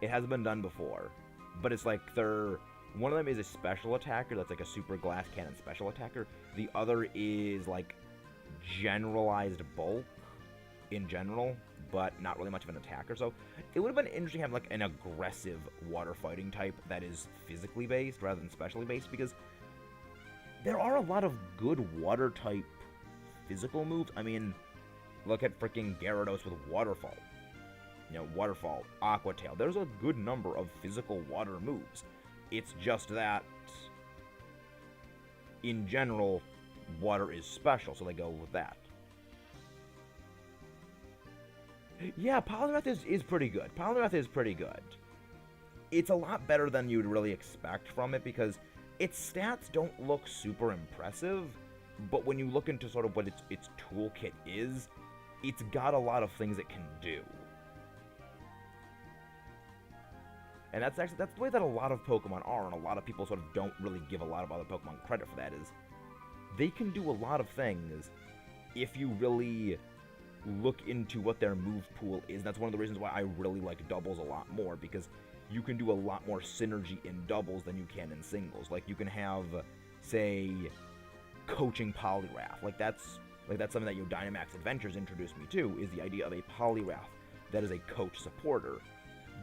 It has been done before, but it's like one of them is a special attacker that's like a super glass cannon special attacker. The other is like generalized bulk in general, but not really much of an attacker. So it would have been interesting to have like an aggressive water fighting type that is physically based rather than specially based, because there are a lot of good water type physical moves. I mean, look at freaking Gyarados with Waterfall. You know, Waterfall, Aqua Tail. There's a good number of physical water moves. It's just that, in general, water is special, so they go with that. Yeah, Poliwrath is pretty good. Poliwrath is pretty good. It's a lot better than you'd really expect from it, because its stats don't look super impressive, but when you look into sort of what its toolkit is, it's got a lot of things it can do. And that's the way that a lot of Pokemon are, and a lot of people sort of don't really give a lot of other Pokemon credit for that, is they can do a lot of things if you really look into what their move pool is. And that's one of the reasons why I really like doubles a lot more, because you can do a lot more synergy in doubles than you can in singles. Like, you can have, say, coaching Poliwrath. Like that's something that your Dynamax Adventures introduced me to, is the idea of a Poliwrath that is a coach supporter.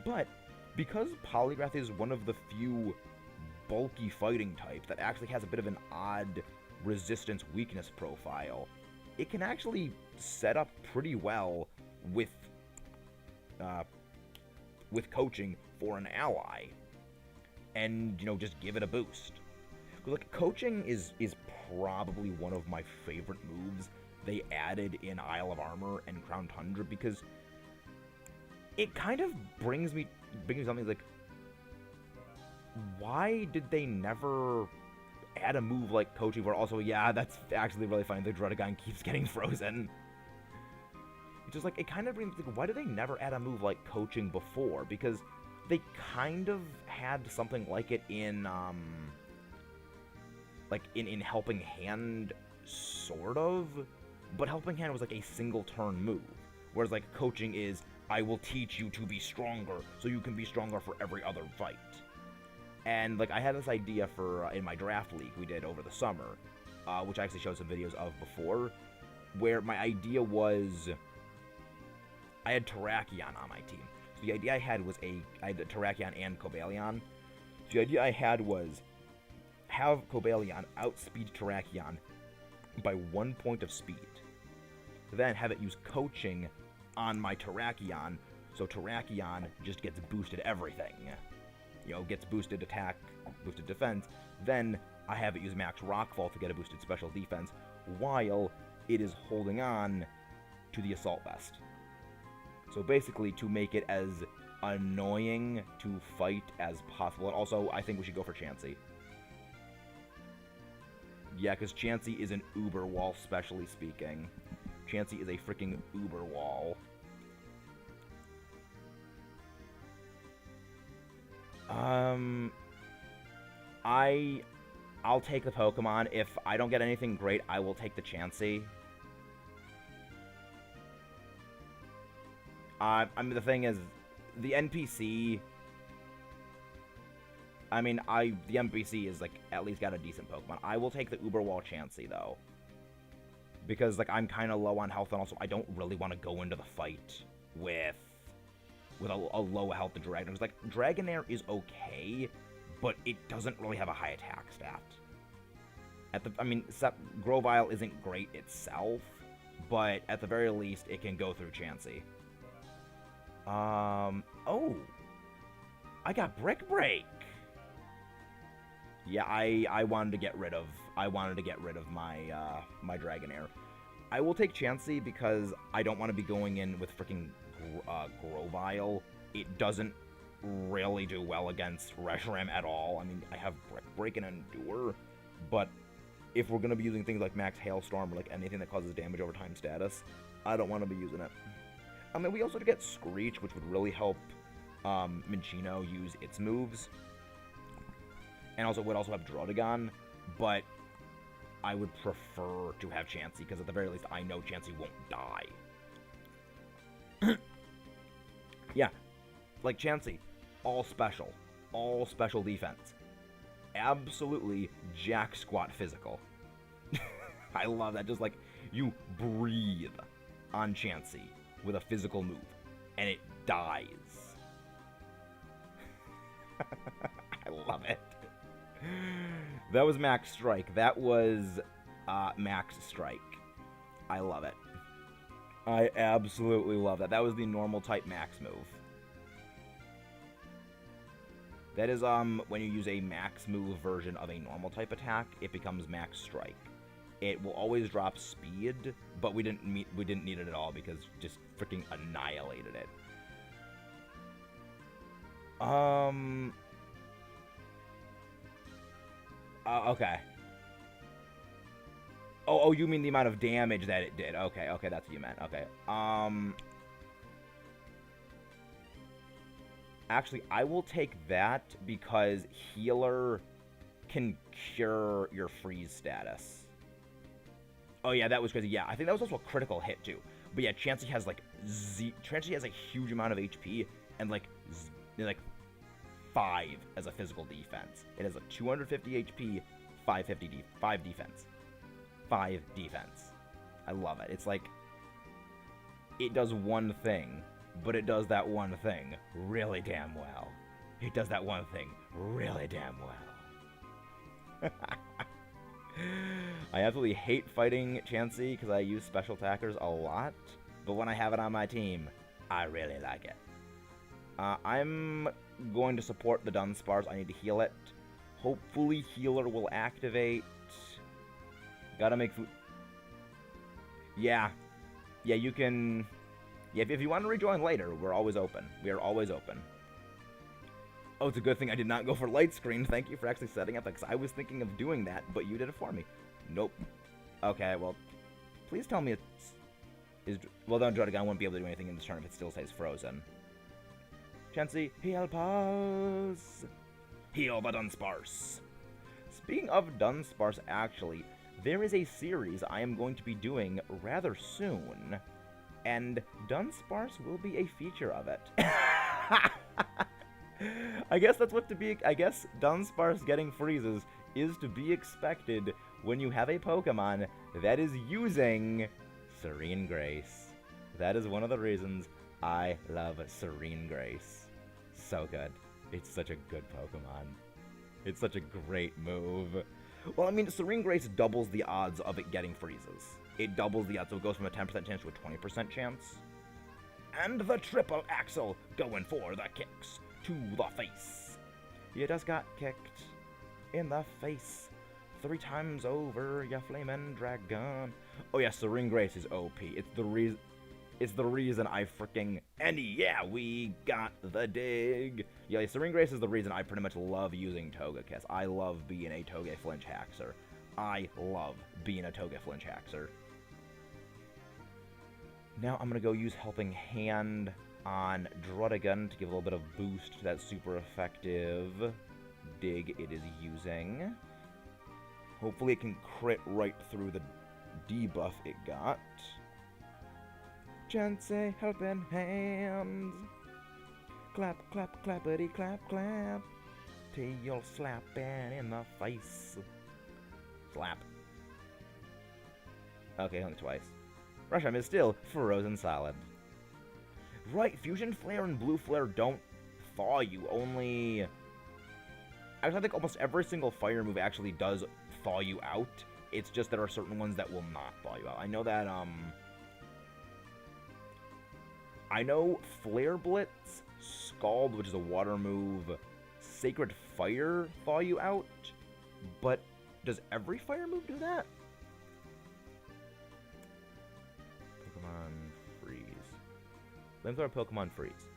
But because Poliwrath is one of the few bulky fighting types that actually has a bit of an odd resistance weakness profile, it can actually set up pretty well with coaching for an ally, and, you know, just give it a boost. Like, coaching is probably one of my favorite moves they added in Isle of Armor and Crown Tundra, because it kind of brings me something like, why did they never add a move like coaching, where also, yeah, that's actually really funny, the Druddigon keeps getting frozen. It's just like, it kind of brings me, like, why did they never add a move like coaching before? Because they kind of had something like it in, like, in Helping Hand, sort of, but Helping Hand was like a single turn move, whereas like coaching is, I will teach you to be stronger, so you can be stronger for every other fight. And like, I had this idea for, in my draft league we did over the summer, which I actually showed some videos of before, where my idea was, I had Terrakion on my team. So the idea I had was I had Terrakion and Cobalion. So the idea I had was, have Cobalion outspeed Terrakion by 1 point of speed. Then have it use coaching on my Terrakion, so Terrakion just gets boosted everything. You know, gets boosted attack, boosted defense. Then I have it use Max Rockfall to get a boosted special defense, while it is holding on to the Assault Vest. So basically, to make it as annoying to fight as possible. And also, I think we should go for Chansey. Yeah, because Chansey is an uber wall, specially speaking. Chansey is a freaking uber wall. I'll take the Pokemon. If I don't get anything great, I will take the Chansey. I mean, the thing is, the NPC... I mean, the NPC is, like, at least got a decent Pokemon. I will take the Uberwall Chansey, though. Because, like, I'm kind of low on health, and also I don't really want to go into the fight with a low health Dragonair. Because, like, Dragonair is okay, but it doesn't really have a high attack stat. I mean, Grovyle isn't great itself, but at the very least, it can go through Chansey. Oh! I got Brick Break! Yeah, I wanted to get rid of my my Dragonair. I will take Chansey because I don't want to be going in with freaking Grovyle. It doesn't really do well against Reshiram at all. I mean, I have Brick Break and Endure, but if we're going to be using things like Max Hailstorm or like anything that causes damage over time status, I don't want to be using it. I mean, we also get Screech, which would really help Minccino use its moves. And also would also have Druddigon, but I would prefer to have Chansey, because at the very least I know Chansey won't die. Yeah, like Chansey, all special defense. Absolutely jack squat physical. I love that, just like, you breathe on Chansey with a physical move, and it dies. I love it. That was Max Strike. That was Max Strike. I love it. I absolutely love that. That was the normal type Max move. That is when you use a Max move version of a normal type attack, it becomes Max Strike. It will always drop speed, but we didn't need it at all because just freaking annihilated it. Okay. Oh, you mean the amount of damage that it did. Okay, that's what you meant. Okay. Actually, I will take that because Healer can cure your freeze status. Oh yeah, that was crazy. Yeah, I think that was also a critical hit too. But yeah, Chansey has like Chansey has a huge amount of HP and like 5 as a physical defense. It has a 250 HP, 5 defense. 5 defense. I love it. It's like, it does one thing, but it does that one thing really damn well. It does that one thing really damn well. I absolutely hate fighting Chansey because I use special attackers a lot, but when I have it on my team, I really like it. I'm going to support the Dunsparce. I need to heal it. Hopefully Healer will activate. Gotta make food. Yeah. Yeah, you can... Yeah, if you want to rejoin later, we're always open. We are always open. Oh, it's a good thing I did not go for light screen. Thank you for actually setting up, because I was thinking of doing that, but you did it for me. Nope. Okay, well, please tell me it's... Well, then Drodagon won't be able to do anything in this turn if it still stays frozen. Chansey, help us! Heal the Dunsparce! Speaking of Dunsparce, actually, there is a series I am going to be doing rather soon, and Dunsparce will be a feature of it. I guess that's what to be... I guess Dunsparce getting freezes is to be expected when you have a Pokemon that is using Serene Grace. That is one of the reasons I love Serene Grace. So good. It's such a good Pokemon. It's such a great move. Well, I mean, Serene Grace doubles the odds of it getting freezes. It doubles the odds, so it goes from a 10% chance to a 20% chance. And the triple axle going for the kicks to the face. You just got kicked in the face 3 times over, ya flamin' dragon. Oh yeah, Serene Grace is OP. It's the reason I freaking... And yeah, we got the dig. Yeah, Serene Grace is the reason I pretty much love using Togekiss. I love being a Toge Flinch Haxer. I love being a Toge Flinch Haxer. Now I'm going to go use Helping Hand on Drodagon to give a little bit of boost to that super effective dig it is using. Hopefully it can crit right through the debuff it got. Chansey, Helping Hands. Clap, clap, clappity, clap, clap. Tail slapping in the face. Slap. Okay, only twice. Reshiram is still frozen solid. Right, Fusion Flare and Blue Flare don't thaw you, only... Actually, I think almost every single fire move actually does thaw you out. It's just there are certain ones that will not thaw you out. I know that, I know Flare Blitz, Scald, which is a water move, Sacred Fire thaw you out, but does every fire move do that? Pokemon Freeze. Flamethrower Pokemon Freeze.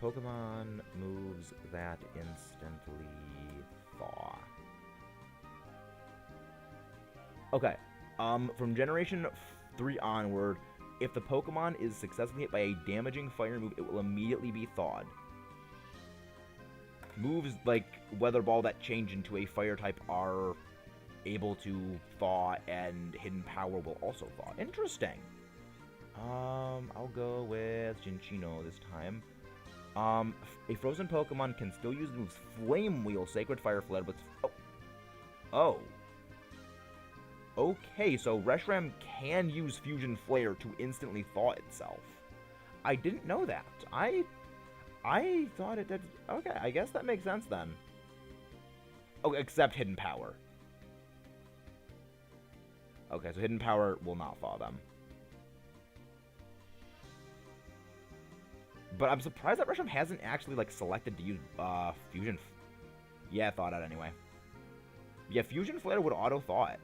Pokemon moves that instantly thaw. Okay. From Generation 3 onward, if the Pokemon is successfully hit by a damaging fire move, it will immediately be thawed. Moves like Weather Ball that change into a fire type are able to thaw, and Hidden Power will also thaw. Interesting. I'll go with Cinccino this time. A frozen Pokemon can still use the moves Flame Wheel, Sacred Fire, Flare Blitz. Oh. Okay, so Reshiram can use Fusion Flare to instantly thaw itself. I didn't know that. I thought it did. Okay, I guess that makes sense then. Oh, except Hidden Power. Okay, so Hidden Power will not thaw them. But I'm surprised that Reshiram hasn't actually, like, selected to use, Fusion... Yeah, thawed out anyway. Yeah, Fusion Flare would auto-thaw it.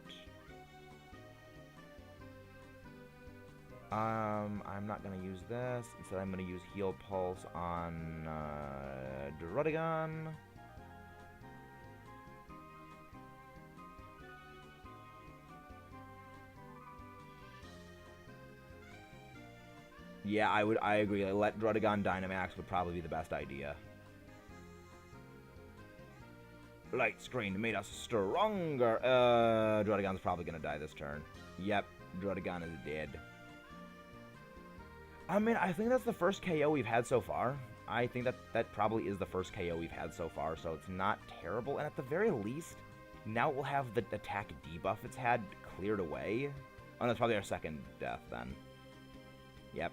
I'm not gonna use this. Instead, I'm gonna use Heal Pulse on, Drodagon. Yeah, I agree. Let Drodagon Dynamax would probably be the best idea. Light Screen made us stronger. Drodagon's probably gonna die this turn. Yep, Drodagon is dead. I mean, I think that's the first KO we've had so far. I think that probably is the first KO we've had so far, so it's not terrible. And at the very least, now we'll have the attack debuff it's had cleared away. Oh, that's probably our second death then. Yep.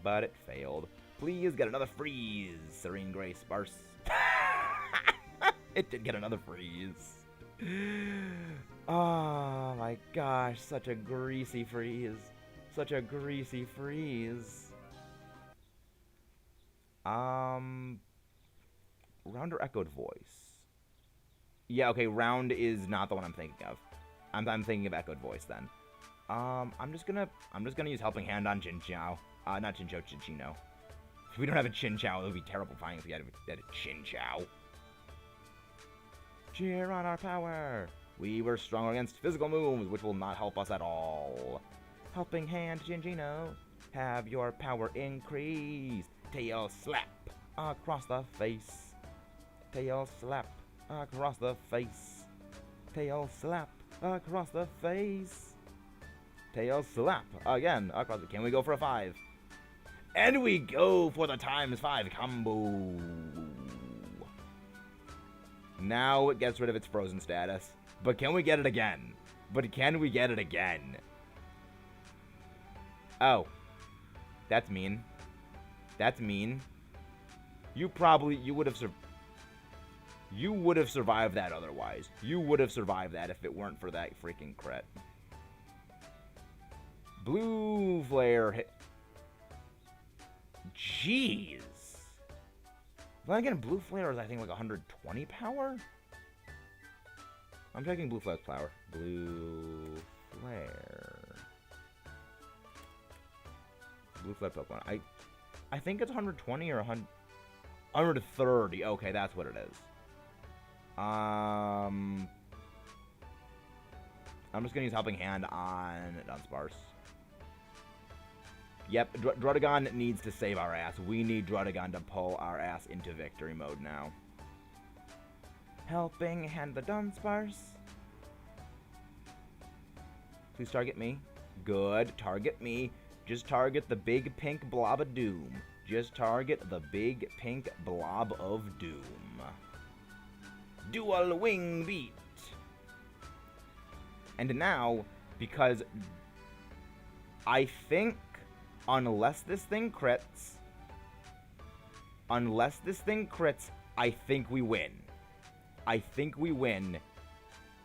But it failed. Please get another freeze, Serene Grace Sparse. It did get another freeze. Oh my gosh, such a greasy freeze. Such a greasy freeze. Rounder Echoed Voice. Yeah, okay, round is not the one I'm thinking of. I'm thinking of Echoed Voice then. I'm just gonna use Helping Hand on Chinchou. Not Chinchou, Chinchino. If we don't have a Chinchou, it would be terrifying if we had a Chinchou. Cheer on our power! We were strong against physical moves, which will not help us at all. Helping Hand, Chinchino. Have your power increased. Tail slap across the face. Tail slap across the face. Tail slap across the face. Tail slap again across the... Can we go for a 5? And we go for the ×5 combo. Now it gets rid of its frozen status. But can we get it again? Oh. That's mean. That's mean. You would have survived that otherwise. You would have survived that if it weren't for that freaking crit. Blue Flare hit. Jeez. Then again, Blue Flare is, I think, like 120 power? I'm checking Blue Flare's power. Blue Flare. Blue Flare Pokemon. I think it's 120 or 130. Okay, that's what it is. I'm just gonna use Helping Hand on Dunsparce. Yep, Druddigon needs to save our ass. We need Druddigon to pull our ass into victory mode now. Helping Hand the Dunsparce. Please target me. Good. Target me. Just target the big pink blob of doom. Just target the big pink blob of doom. Dual Wing Beat. And now, because I think unless this thing crits, I think we win. I think we win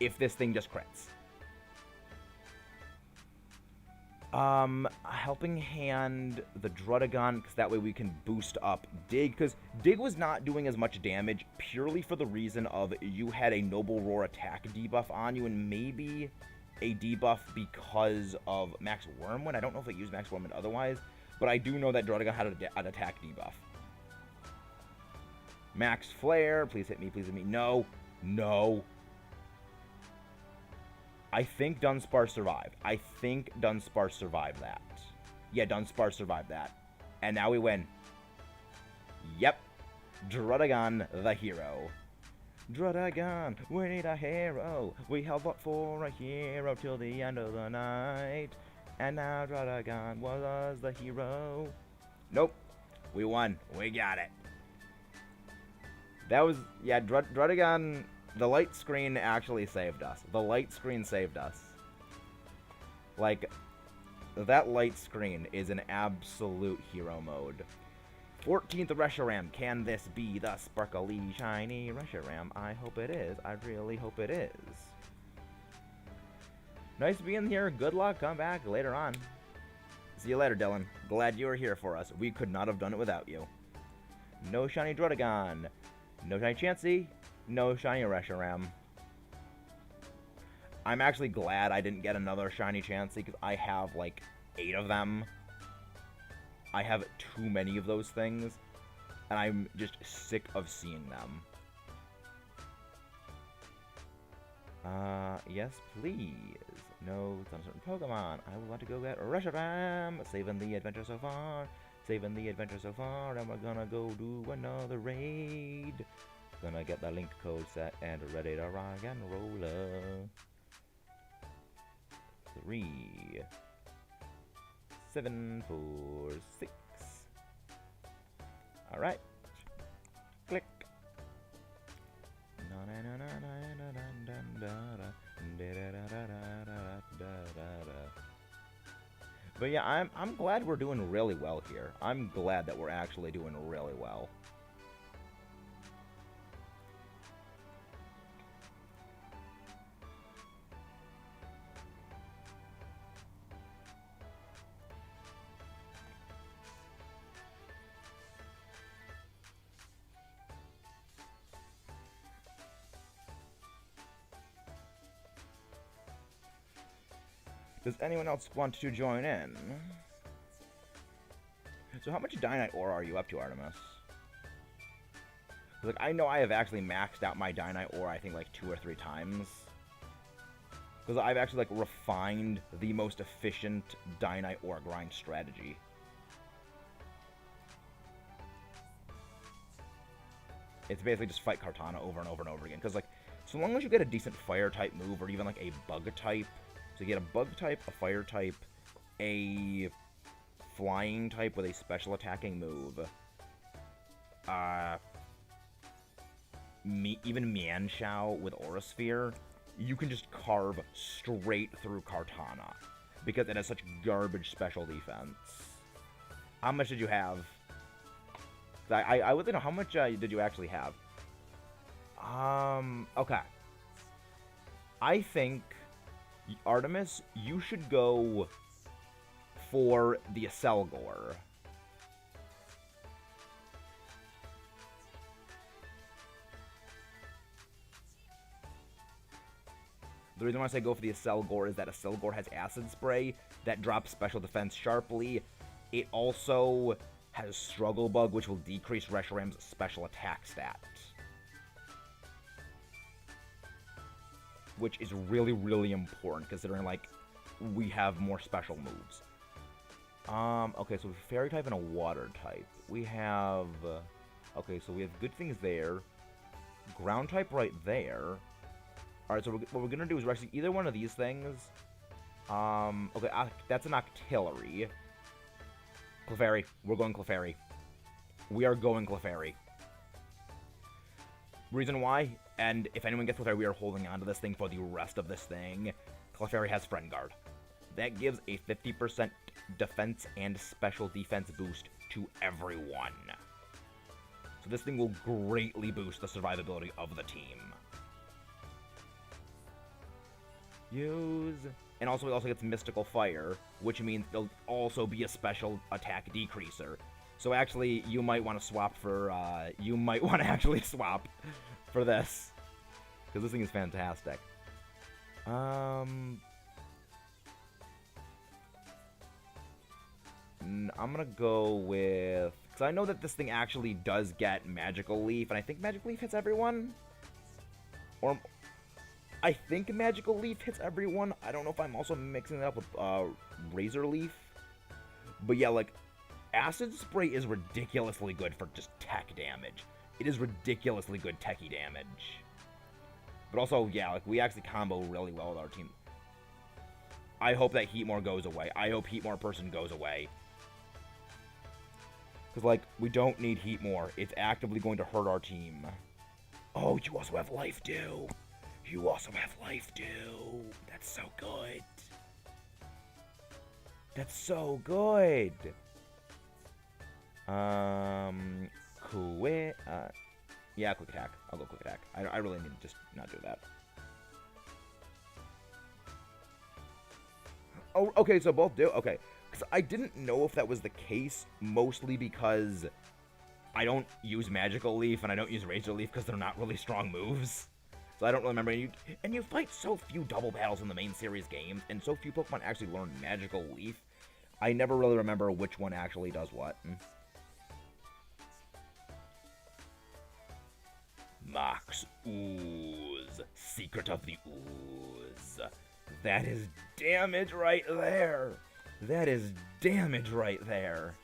if this thing just crits. Helping Hand the Druddigon, because that way we can boost up Dig, because Dig was not doing as much damage purely for the reason of you had a Noble Roar attack debuff on you, and maybe a debuff because of Max Wormwood. I don't know if it used Max Wormwood otherwise, but I do know that Druddigon had an attack debuff. Max Flare, please hit me, please hit me. No, no. I think Dunsparce survived. I think Dunsparce survived that. Yeah, Dunsparce survived that. And now we win. Yep. Druddigon, the hero. Druddigon, we need a hero. We held up for a hero till the end of the night. And now Druddigon was the hero. Nope. We won. We got it. That was... Yeah, Druddigon... The light screen actually saved us. The light screen saved us. Like, that light screen is an absolute hero mode. 14th Reshiram. Can this be the sparkly, shiny Reshiram? I hope it is. I really hope it is. Nice being here. Good luck. Come back later on. See you later, Dylan. Glad you were here for us. We could not have done it without you. No shiny Druddigon. No shiny Chansey. No shiny Reshiram. I'm actually glad I didn't get another shiny Chansey because I have like 8 of them. I have too many of those things, and I'm just sick of seeing them. Yes, please. No, some certain Pokemon. I want to go get Reshiram. Saving the adventure so far. Saving the adventure so far, and we're gonna go do another raid. Gonna get the link code set and ready to rock and roll. 3, 7, 4, 6. All right. Click. But yeah, I'm glad we're doing really well here. I'm glad that we're actually doing really well. Does anyone else want to join in? So how much Dynite ore are you up to, Artemis? Like, I know I have actually maxed out my Dynite ore, I think, like 2 or 3 times. Because I've actually, like, refined the most efficient Dynite ore grind strategy. It's basically just fight Kartana over and over and over again. Because, like, so long as you get a decent fire-type move, or even, like, a bug-type. So you get a bug-type, a fire-type, a flying-type with a special attacking move. Even Mianshao with Aura Sphere, you can just carve straight through Kartana. Because it has such garbage special defense. How much did you have? I would know, how much did you actually have? Okay. I think, Artemis, you should go for the Aselgor. The reason why I say go for the Aselgor is that Aselgor has Acid Spray that drops special defense sharply. It also has Struggle Bug, which will decrease Reshiram's special attack stat. Which is really, really important, considering, like, we have more special moves. Okay, so Fairy type and a Water type. We have... okay, so we have good things there. Ground type right there. Alright, so what we're gonna do is we're actually either one of these things. Okay, that's an Octillery. Clefairy. We're going Clefairy. We are going Clefairy. Reason why, and if anyone gets Clefairy, we are holding on to this thing for the rest of this thing. Clefairy has Friend Guard. That gives a 50% defense and special defense boost to everyone. So this thing will greatly boost the survivability of the team. Use... And also, it also gets Mystical Fire, which means it'll also be a special attack decreaser. So actually, you might want to swap for, you might want to actually swap for this. Because this thing is fantastic. I'm gonna go with... Because I know that this thing actually does get Magical Leaf, and I think Magical Leaf hits everyone? Or... I think Magical Leaf hits everyone. I don't know if I'm also mixing it up with Razor Leaf. But yeah, like, Acid Spray is ridiculously good for just tech damage. It is ridiculously good techie damage. But also, yeah, like, we actually combo really well with our team. I hope that Heatmore goes away. I hope Heatmore person goes away. Because, like, we don't need Heatmore. It's actively going to hurt our team. Oh, you also have Life Dew. You also have Life Dew. That's so good. That's so good. Quit. Yeah, Quick Attack. I'll go Quick Attack. I really need to just not do that. Oh, okay, so both do? Okay. Because I didn't know if that was the case, mostly because I don't use Magical Leaf and I don't use Razor Leaf because they're not really strong moves. So I don't really remember. And you fight so few double battles in the main series games, and so few Pokemon actually learn Magical Leaf. I never really remember which one actually does what. Max Ooze. Secret of the Ooze. That is damage right there. That is damage right there.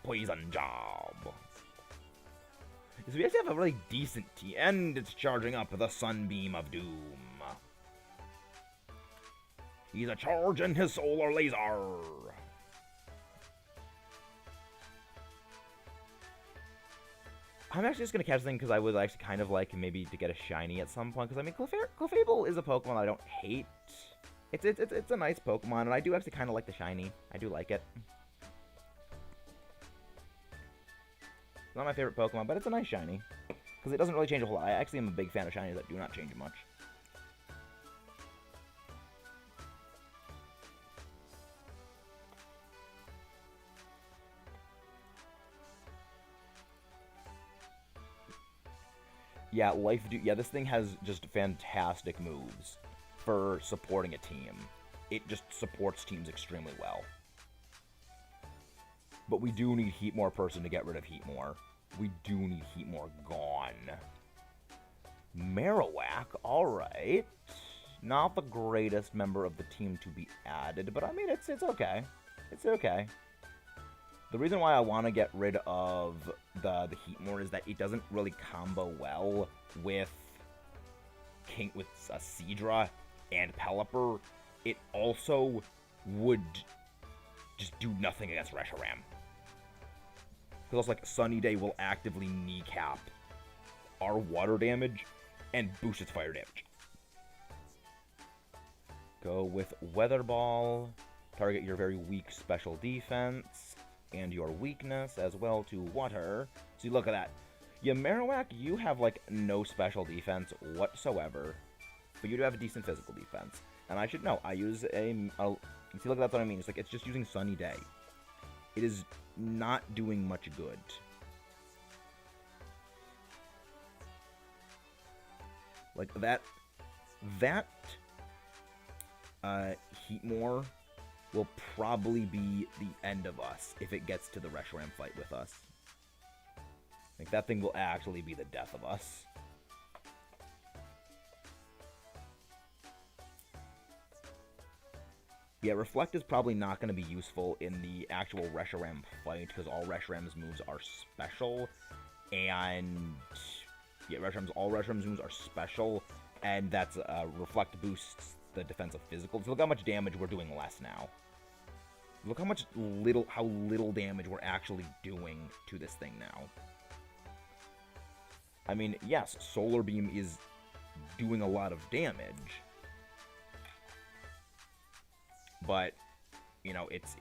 Poison Job. So we actually have a really decent team, and it's charging up the Sunbeam of Doom. He's a charge in his solar laser. I'm actually just going to catch this thing because I would actually kind of like maybe to get a shiny at some point. Because, I mean, Clefable is a Pokemon I don't hate. It's a nice Pokemon, and I do actually kind of like the shiny. I do like it. It's not my favorite Pokemon, but it's a nice shiny. Because it doesn't really change a whole lot. I actually am a big fan of shinies that do not change much. Yeah, Life Dew. Yeah, this thing has just fantastic moves. for supporting a team. It just supports teams extremely well. But we do need Heatmore person to get rid of Heatmore. We do need Heatmore gone. Marowak, alright. Not the greatest member of the team to be added, but I mean, it's okay. It's okay. The reason why I want to get rid of the Heatmore is that it doesn't really combo well with Seadra and Pelipper. It also would just do nothing against Reshiram. Because also, like, Sunny Day will actively kneecap our water damage and boost its fire damage. Go with Weather Ball. Target your very weak special defense and your weakness as well to water. So you look at that. Yeah, Marowak, you have, like, no special defense whatsoever. But you do have a decent physical defense. And I should know, I use you see, look, that's what I mean. It's like, it's just using Sunny Day. It is not doing much good. Like, that Heatmore will probably be the end of us if it gets to the Reshiram fight with us. Like, that thing will actually be the death of us. Yeah, Reflect is probably not going to be useful in the actual Reshiram fight, because all Reshiram's moves are special, and yeah, all Reshiram's moves are special, and that's Reflect boosts the defensive physical. So look how much damage we're doing less now. Look how little damage we're actually doing to this thing now. I mean, yes, Solar Beam is doing a lot of damage, but, you know, it's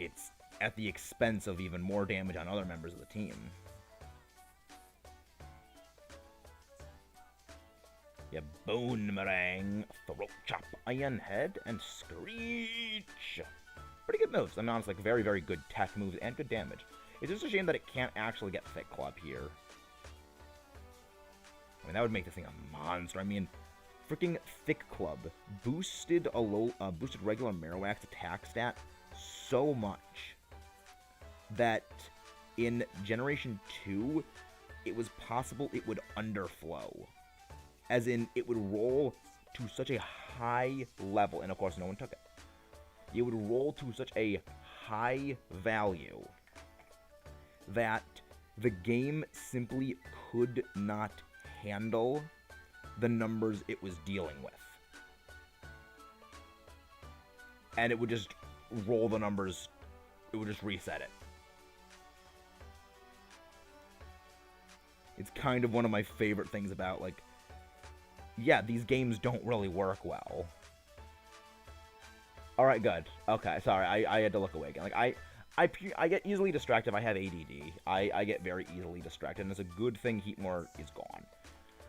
at the expense of even more damage on other members of the team. Yeah, Bone Meringue, Throat Chop, Iron Head, and Screech. Pretty good moves. I mean, honestly, like, very, very good tech moves and good damage. It's just a shame that it can't actually get Thick Club here. I mean, that would make this thing a monster. I mean, freaking Thick Club boosted regular Marowak's attack stat so much that in Generation 2, it was possible it would underflow. As in, it would roll to such a high level, and of course no one took it. It would roll to such a high value that the game simply could not handle the numbers it was dealing with. And it would just roll the numbers, it would just reset it. It's kind of one of my favorite things about, like, yeah, these games don't really work well. Alright, good. Okay, sorry, I had to look away again. Like, I get easily distracted if I have ADD. I get very easily distracted, and it's a good thing Heatmore is gone.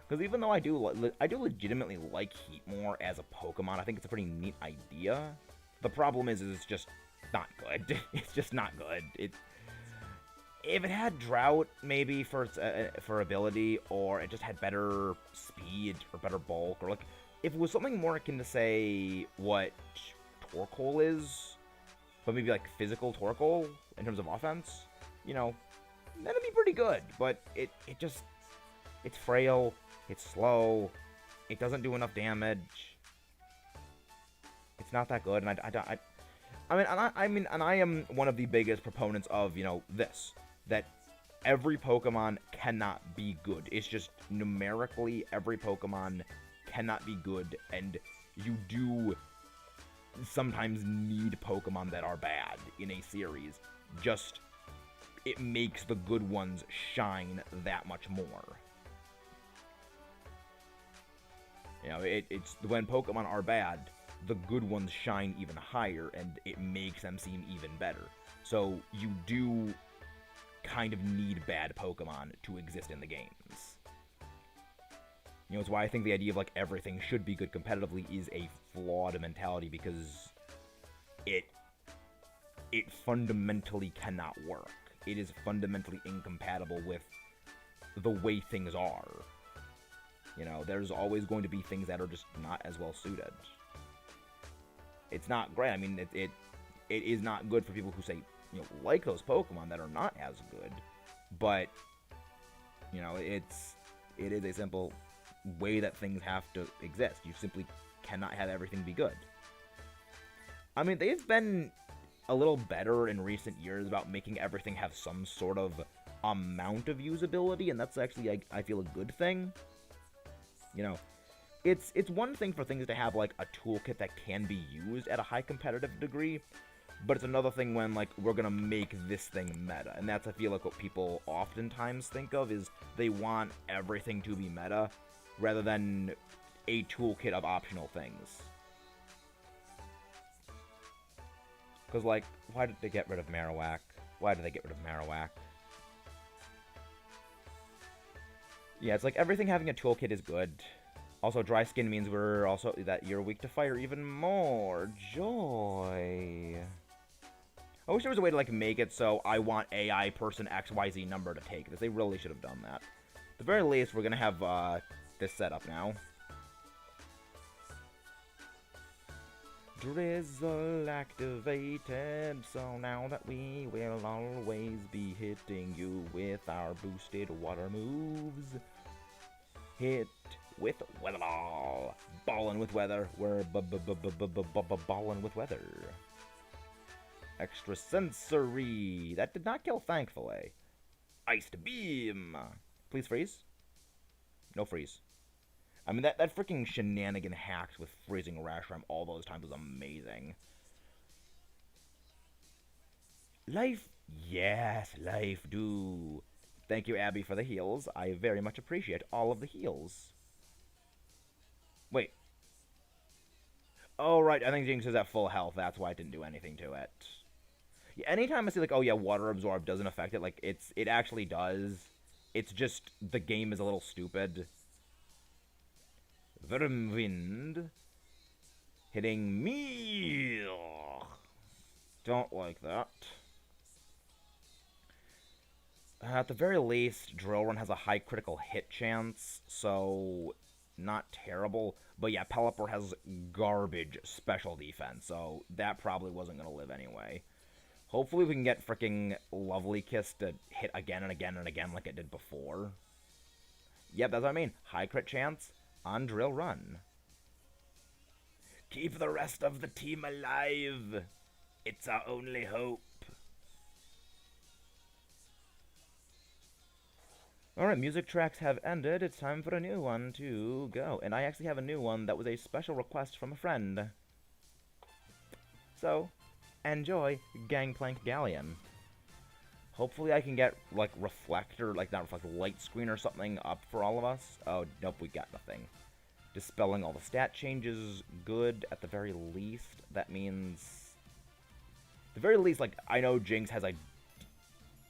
Because even though I do legitimately like Heatmore as a Pokemon, I think it's a pretty neat idea. The problem is it's just not good. It's just not good. If it had Drought, maybe, for ability, or it just had better speed, or better bulk, or, like, if it was something more akin to, say, what Torkoal is, but maybe, like, physical Torkoal, in terms of offense, you know, that'd be pretty good, but it's frail, it's slow, it doesn't do enough damage, it's not that good, and I am one of the biggest proponents of, you know, that every Pokemon cannot be good. It's just numerically every Pokemon cannot be good, and you do sometimes need Pokemon that are bad in a series. Just, it makes the good ones shine that much more. You know, it's when Pokemon are bad, the good ones shine even higher, and it makes them seem even better. So you do kind of need bad Pokemon to exist in the games. You know, it's why I think the idea of, like, everything should be good competitively is a flawed mentality, because it fundamentally cannot work. It is fundamentally incompatible with the way things are. You know, there's always going to be things that are just not as well suited. It's not great. I mean, it is not good for people who say, like those Pokemon that are not as good. But, it is a simple way that things have to exist. You simply cannot have everything be good. I mean, they've been a little better in recent years about making everything have some sort of amount of usability, and that's actually, I feel, a good thing. It's one thing for things to have, like, a toolkit that can be used at a high competitive degree, but it's another thing when, like, we're gonna make this thing meta, and that's, I feel like, what people oftentimes think of, is they want everything to be meta, rather than a toolkit of optional things. Because, like, why did they get rid of Marowak? Why did they get rid of Marowak? Yeah, it's like everything having a toolkit is good. Also, dry skin means that you're weak to fire even more. Joy. I wish there was a way to, like, make it so I want AI person XYZ number to take this. They really should have done that. At the very least, we're gonna have, this set up now. Drizzle activated, so now that we will always be hitting you with our boosted water moves. Hit with Weather Ball. Ballin' with weather. We're ballin' with weather. Extra sensory. That did not kill, thankfully. Iced beam. Please freeze. No freeze. I mean, that freaking shenanigan hacked with freezing Reshiram all those times was amazing. Life? Yes, life do. Thank you, Abby, for the heals. I very much appreciate all of the heals. Wait. Oh, right, I think Jinx is at full health. That's why it didn't do anything to it. Yeah, anytime I see, like, oh yeah, Water Absorb doesn't affect it, like, it actually does. It's just, the game is a little stupid. Wind hitting me. Don't like that. At the very least, Drill Run has a high critical hit chance, so not terrible. But yeah, Pelipper has garbage special defense, so that probably wasn't going to live anyway. Hopefully we can get fricking Lovely Kiss to hit again and again and again like it did before. Yep, that's what I mean. High crit chance on Drill Run. Keep the rest of the team alive. It's our only hope. Alright, music tracks have ended. It's time for a new one to go. And I actually have a new one that was a special request from a friend. So, enjoy Gangplank Galleon. Hopefully I can get, like, Reflector, like, not Reflector, Light Screen or something up for all of us. Oh, nope, we got nothing. Dispelling all the stat changes, good at the very least. That means... At the very least, like, I know Jinx has, like...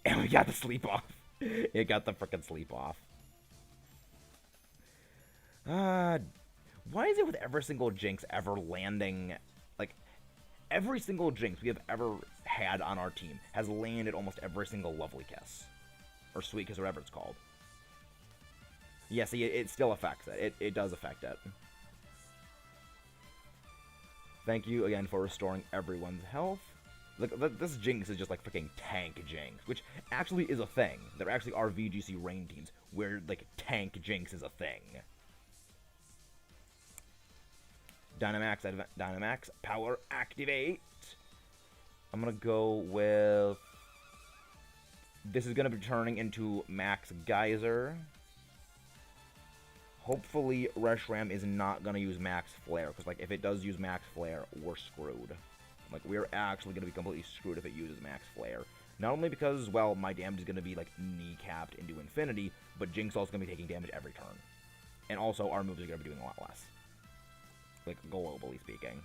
And we got the sleep off. It got the frickin' sleep off. Why is it with every single Jinx ever landing... Like, every single Jinx we have ever had on our team has landed almost every single Lovely Kiss. Or Sweet Kiss, or whatever it's called. Yeah, see, it still affects it. It does affect it. Thank you again for restoring everyone's health. Look, this Jinx is just like freaking Tank Jinx, which actually is a thing. There actually are VGC rain teams where, like, Tank Jinx is a thing. Dynamax, power activate. I'm gonna go with... This is gonna be turning into Max Geyser. Hopefully, Reshiram is not gonna use Max Flare, because, like, if it does use Max Flare, we're screwed. Like, we're actually gonna be completely screwed if it uses Max Flare. Not only because, well, my damage is gonna be, like, kneecapped into infinity, but Jinx also gonna be taking damage every turn. And also, our moves are gonna be doing a lot less. Like, globally speaking.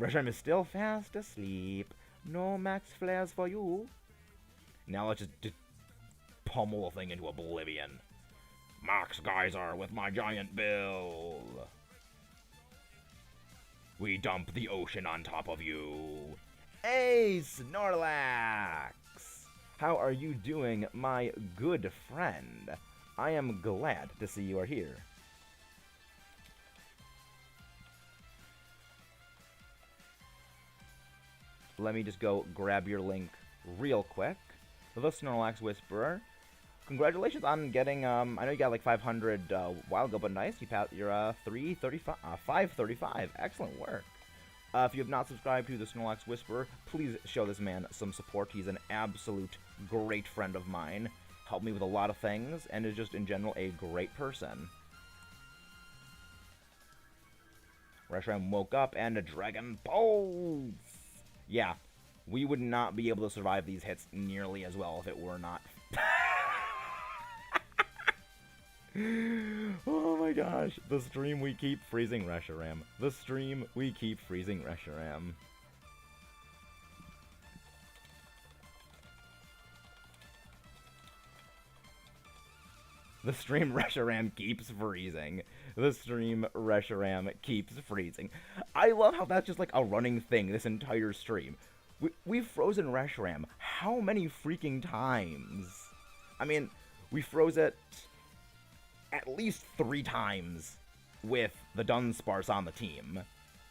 Reshiram is still fast asleep. No Max Flares for you. Now let's just pummel the thing into oblivion. Max Geyser with my giant bill. We dump the ocean on top of you. Hey, Snorlax! How are you doing, my good friend? I am glad to see you are here. let me just go grab your link real quick. The Snorlax Whisperer. Congratulations on getting, I know you got like 500 a while ago, but nice. You're 335, 535. Excellent work. If you have not subscribed to the Snorlax Whisperer, please show this man some support. He's an absolute great friend of mine. Helped me with a lot of things, and is just in general a great person. Reshiram woke up, and a Dragon Pulse! Yeah, we would not be able to survive these hits nearly as well if it were not... Oh my gosh, the stream we keep freezing Reshiram. The stream we keep freezing Reshiram. The stream Reshiram keeps freezing. The stream Reshiram keeps freezing. I love how that's just like a running thing this entire stream. We've frozen Reshiram how many freaking times? I mean, we froze it at least 3 times with the Dunsparce on the team.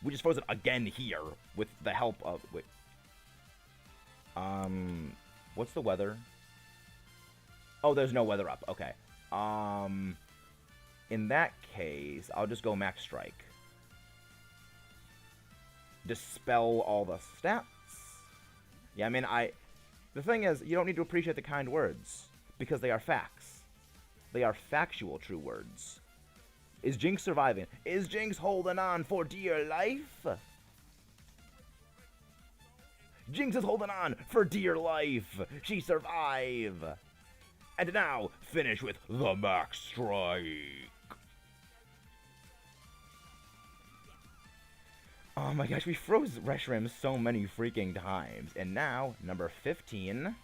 We just froze it again here with the help of... Wait. What's the weather? Oh, there's no weather up. Okay. In that case, I'll just go Max Strike. Dispel all the stats. Yeah, I mean, the thing is, you don't need to appreciate the kind words, because they are facts. They are factual true words. Is Jinx surviving? Is Jinx holding on for dear life? Jinx is holding on for dear life. She survived. And now, finish with the Max Strike. Oh my gosh, we froze Reshiram so many freaking times. And now, number 15...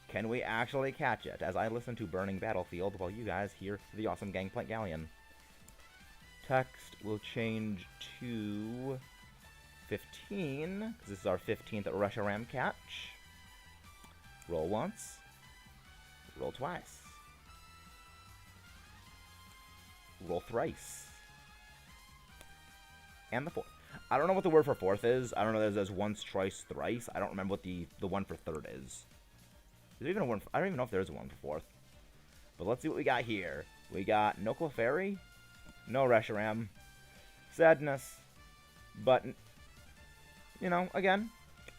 Can we actually catch it? As I listen to Burning Battlefield while you guys hear the awesome Gangplank Galleon. Text will change to 15, because this is our 15th Reshiram catch. Roll once. Roll twice. Roll thrice. And the fourth. I don't know what the word for fourth is. I don't know if there's once, twice, thrice. I don't remember what the one for third is. Is there even a one? I don't even know if there's a one for fourth. But let's see what we got here. We got no Clefairy, no Reshiram, sadness, but you know, again,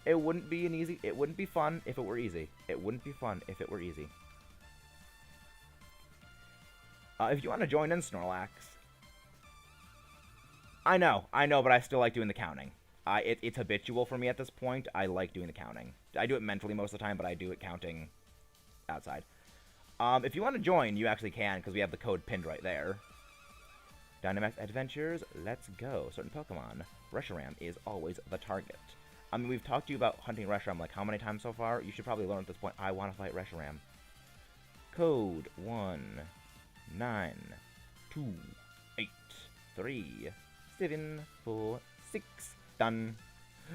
it wouldn't be an easy. It wouldn't be fun if it were easy. It wouldn't be fun if it were easy. If you want to join in, Snorlax, I know, but I still like doing the counting. It's habitual for me at this point. I like doing the counting. I do it mentally most of the time, but I do it counting outside. If you want to join, you actually can, because we have the code pinned right there. Dynamax Adventures, let's go. Certain Pokemon, Reshiram is always the target. I mean, we've talked to you about hunting Reshiram like how many times so far? You should probably learn at this point, I want to fight Reshiram. Code 1928374 done.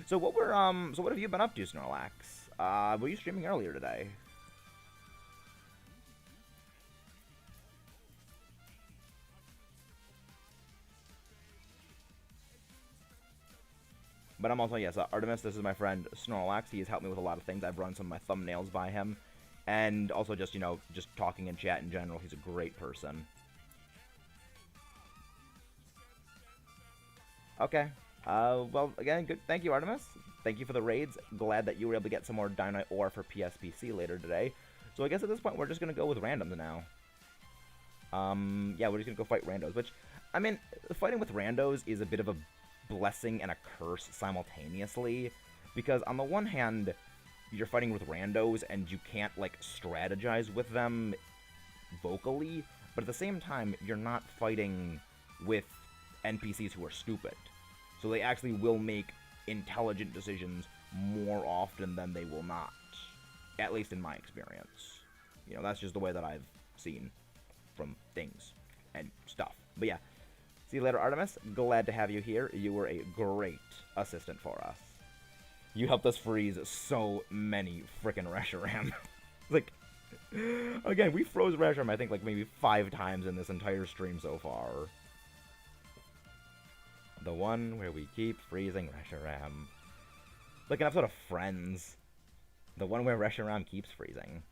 So what have you been up to, Snorlax? Were you streaming earlier today? But I'm also, yes, Artemis, this is my friend Snorlax. He has helped me with a lot of things. I've run some of my thumbnails by him. And also just, you know, just talking in chat in general. He's a great person. Okay. Well, again, good. Thank you, Artemis. Thank you for the raids. Glad that you were able to get some more Dynamite ore for PSPC later today. So I guess at this point, we're just going to go with randoms now. Yeah, we're just going to go fight randos, which, I mean, fighting with randos is a bit of a blessing and a curse simultaneously. Because on the one hand, you're fighting with randos and you can't, like, strategize with them vocally. But at the same time, you're not fighting with NPCs who are stupid. So they actually will make intelligent decisions more often than they will not. At least in my experience. You know, that's just the way that I've seen from things and stuff. But yeah. See you later, Artemis. Glad to have you here. You were a great assistant for us. You helped us freeze so many frickin' Reshiram. Like, again, we froze Reshiram, I think, like, maybe 5 times in this entire stream so far. The one where we keep freezing Reshiram. Like an episode of Friends, the one where Reshiram keeps freezing.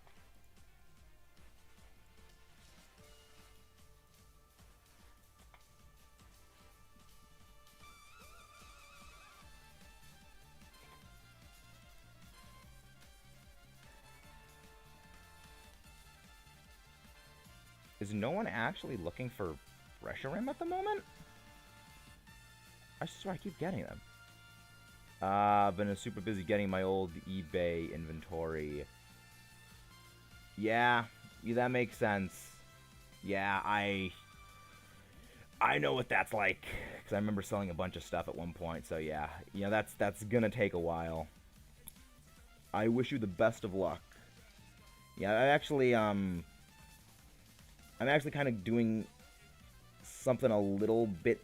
Is no one actually looking for Reshiram at the moment? I swear I keep getting them. I've been super busy getting my old eBay inventory. Yeah, that makes sense. Yeah, I know what that's like because I remember selling a bunch of stuff at one point. So yeah, that's gonna take a while. I wish you the best of luck. Yeah, I'm actually kind of doing something a little bit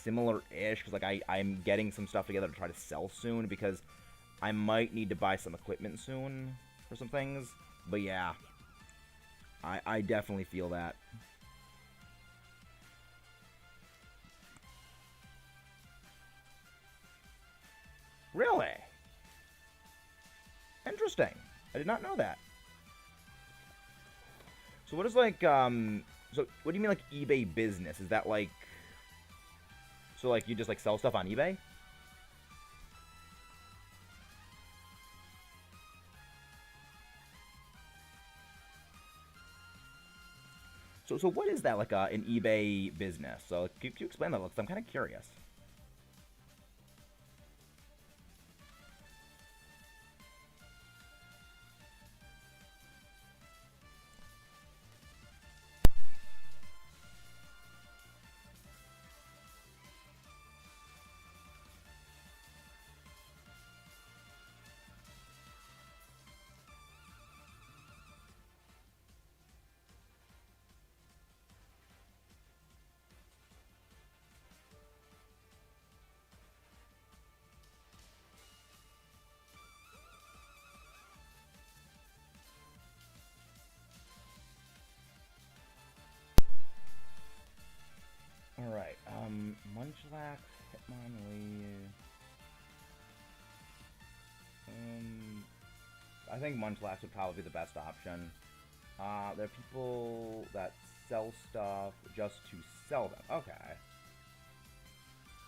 similar-ish because like I'm getting some stuff together to try to sell soon because I might need to buy some equipment soon for some things. But yeah, I definitely feel that. Really? Interesting. I did not know that. So what is like so what do you mean like eBay business? Is that like so like you just like sell stuff on eBay? So what is that like an eBay business? So can you explain that? Because I'm kind of curious. All right. Munchlax, Hitmonlee. Um, I think Munchlax would probably be the best option. There are people that sell stuff just to sell them. Okay.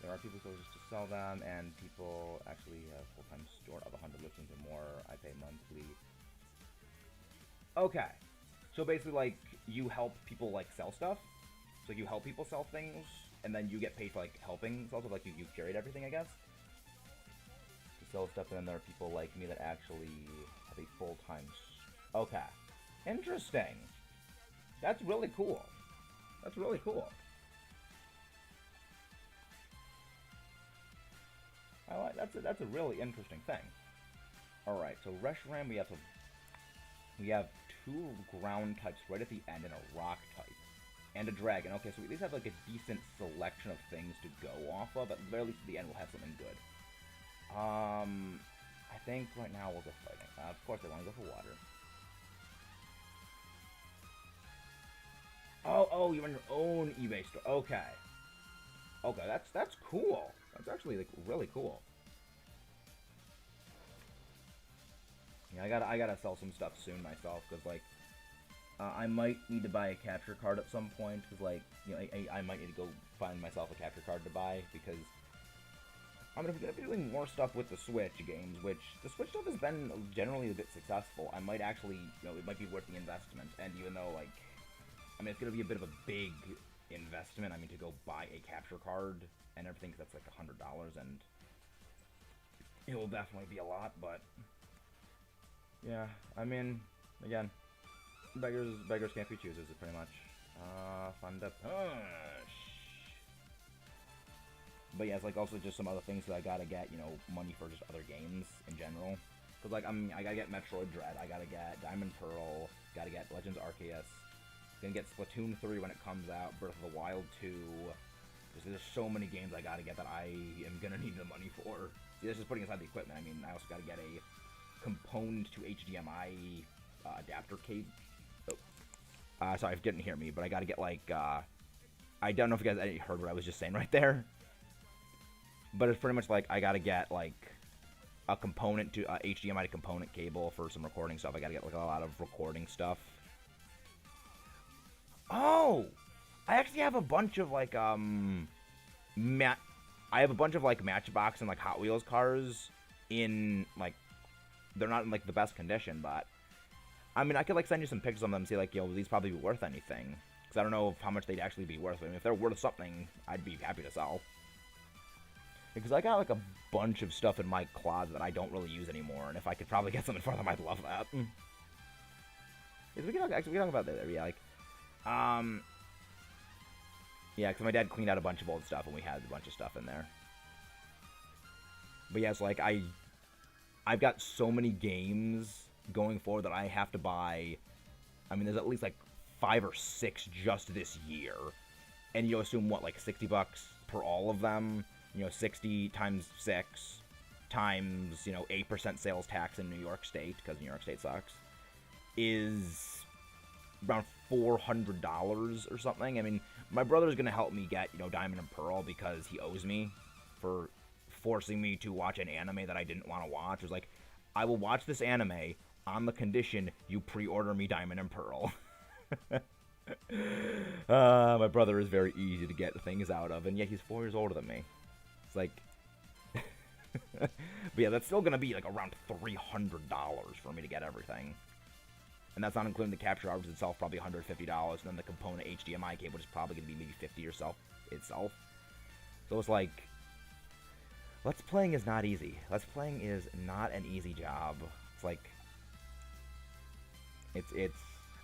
There are people who just to sell them, and people actually have full-time store of 100 listings or more. I pay monthly. Okay. So basically, like, you help people, like, sell stuff? So you help people sell things, and then you get paid for, like, helping sell stuff? Like, you curate everything, I guess? To sell stuff, and then there are people like me that actually have a full-time... Okay. Interesting. That's really cool. That's really cool. That's a really interesting thing. All right, so Reshiram, we have two ground types right at the end and a rock type and a dragon. Okay, so we at least have like a decent selection of things to go off of. At the very least, at the end, we'll have something good. I think right now we'll go fighting. Of course, I want to go for water. Oh, you're on your own eBay store. Okay, okay, that's cool. That's actually like really cool. Yeah, I gotta sell some stuff soon myself because like I might need to buy a capture card at some point because like I might need to go find myself a capture card to buy because I'm gonna be doing more stuff with the Switch games, which the Switch stuff has been generally a bit successful. I might actually it might be worth the investment, and even though like I mean it's gonna be a bit of a big investment. I mean to go buy a capture card and everything because that's like $100 and it will definitely be a lot, but yeah, I mean, again, beggars can't be choosers, pretty much. Fun to push. But yeah, it's like also just some other things that I gotta get, money for just other games in general. Cause like I gotta get Metroid Dread, I gotta get Diamond Pearl, gotta get Legends Arceus, gonna get Splatoon 3 when it comes out, Breath of the Wild 2. There's so many games I gotta get that I am gonna need the money for. See, this is putting aside the equipment. I mean, I also gotta get a component to HDMI adapter cable. Oh. Sorry if you didn't hear me, but I gotta get like I don't know if you guys heard what I was just saying right there. But it's pretty much like I gotta get like a component to HDMI to component cable for some recording stuff. I gotta get like a lot of recording stuff. Oh, I actually have a bunch of like I have a bunch of like Matchbox and like Hot Wheels cars in like they're not in like the best condition, but I mean I could like send you some pictures of them and see like these probably be worth anything because I don't know how much they'd actually be worth. I mean if they're worth something, I'd be happy to sell. Because I got like a bunch of stuff in my closet that I don't really use anymore, and if I could probably get something for them, I'd love that. We can talk about that. Yeah, like, yeah, because my dad cleaned out a bunch of old stuff, and we had a bunch of stuff in there. But yeah, so like I've got so many games going forward that I have to buy. I mean, there's at least like 5 or 6 just this year, and you assume what like $60 per all of them. 60 times 6 times, 8% sales tax in New York State, because New York State sucks, is around $400 or something. I mean, my brother's going to help me get, Diamond and Pearl because he owes me for forcing me to watch an anime that I didn't want to watch. It was like, I will watch this anime on the condition you pre-order me Diamond and Pearl. My brother is very easy to get things out of, and yet he's 4 years older than me. It's like, but yeah, that's still gonna be like around $300 for me to get everything, and that's not including the capture cartridge itself, probably $150, and then the component HDMI cable is probably gonna be maybe $50 or so itself. So it's like, Let's Playing is not easy. Let's Playing is not an easy job. It's like, it's.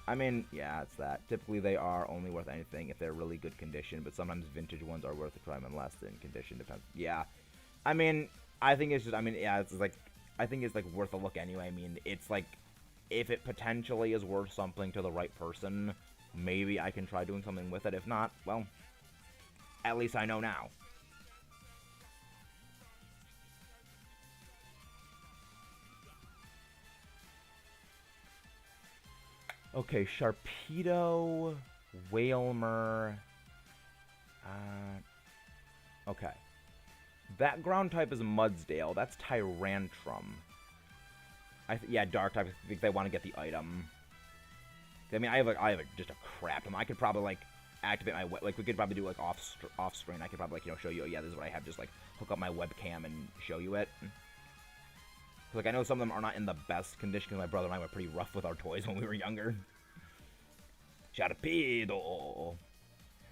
I mean, yeah, it's that. Typically, they are only worth anything if they're really good condition, but sometimes vintage ones are worth a try and less than condition. Depends. Yeah. I mean, I think it's just, yeah, it's like, I think it's, like, worth a look anyway. I mean, it's, like, if it potentially is worth something to the right person, maybe I can try doing something with it. If not, well, at least I know now. Okay, Sharpedo, Whalmer. Okay. That ground type is Mudsdale. That's Tyrantrum. Yeah, Dark type. I think they want to get the item. I mean, I have just a crap. I could probably like activate my we could probably do like off screen. I could probably like show you. Yeah, this is what I have. Just like hook up my webcam and show you it. Like, I know some of them are not in the best condition because my brother and I were pretty rough with our toys when we were younger. Sharpedo,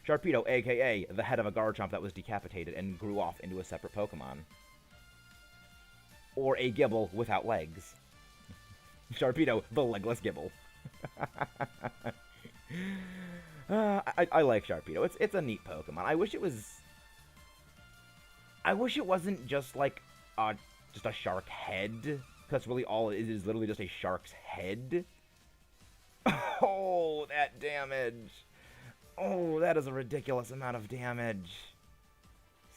a.k.a. the head of a Garchomp that was decapitated and grew off into a separate Pokemon. Or a Gibble without legs. Sharpedo, the legless Gibble. I like Sharpedo. It's a neat Pokemon. I wish it wasn't just like just a shark head. That's really all it is literally just a shark's head. Oh, that damage. Oh, that is a ridiculous amount of damage.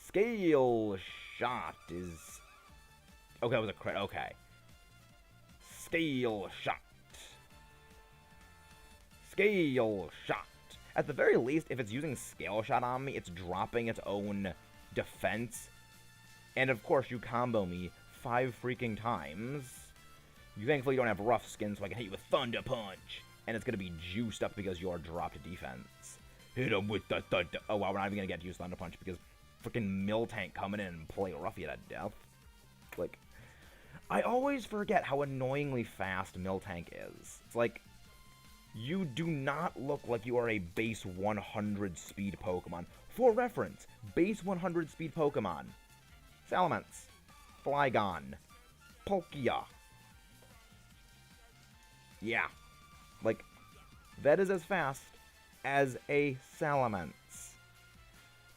Scale Shot is... Okay, that was a crit. Okay. Scale Shot. Scale Shot. At the very least, if it's using Scale Shot on me, it's dropping its own defense. And of course, you combo me 5 freaking times. You thankfully don't have rough skin, so I can hit you with Thunder Punch. And it's going to be juiced up because you are dropped defense. Hit him with the thunder. Oh, wow, we're not even going to get to use Thunder Punch because freaking Miltank coming in and play rough you to death. Like, I always forget how annoyingly fast Miltank is. It's like, you do not look like you are a base 100 speed Pokemon. For reference, base 100 speed Pokemon. Salamence. Flygon. Palkia. Yeah. Like, that is as fast as a Salamence.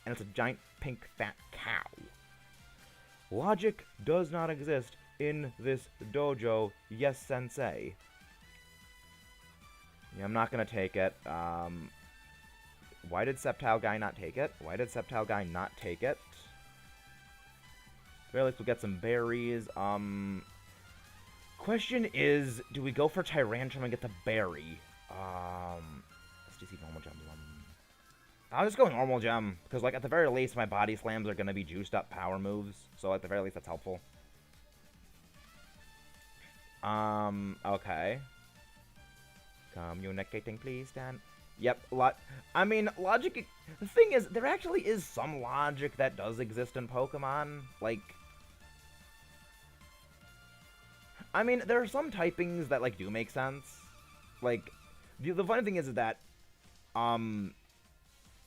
And it's a giant pink fat cow. Logic does not exist in this dojo, yes sensei. Yeah, I'm not gonna take it. Why did Sceptile Guy not take it? Very least we'll get some berries. Question is, do we go for Tyrantrum and get the berry? Let's just see normal gem. I'll just go normal gem, because like at the very least my body slams are gonna be juiced up power moves, so at the very least that's helpful. Okay. Communicating, please, Dan. Yep, I mean, logic. The thing is, there actually is some logic that does exist in Pokemon. Like, I mean, there are some typings that like do make sense. Like, the funny thing is that um,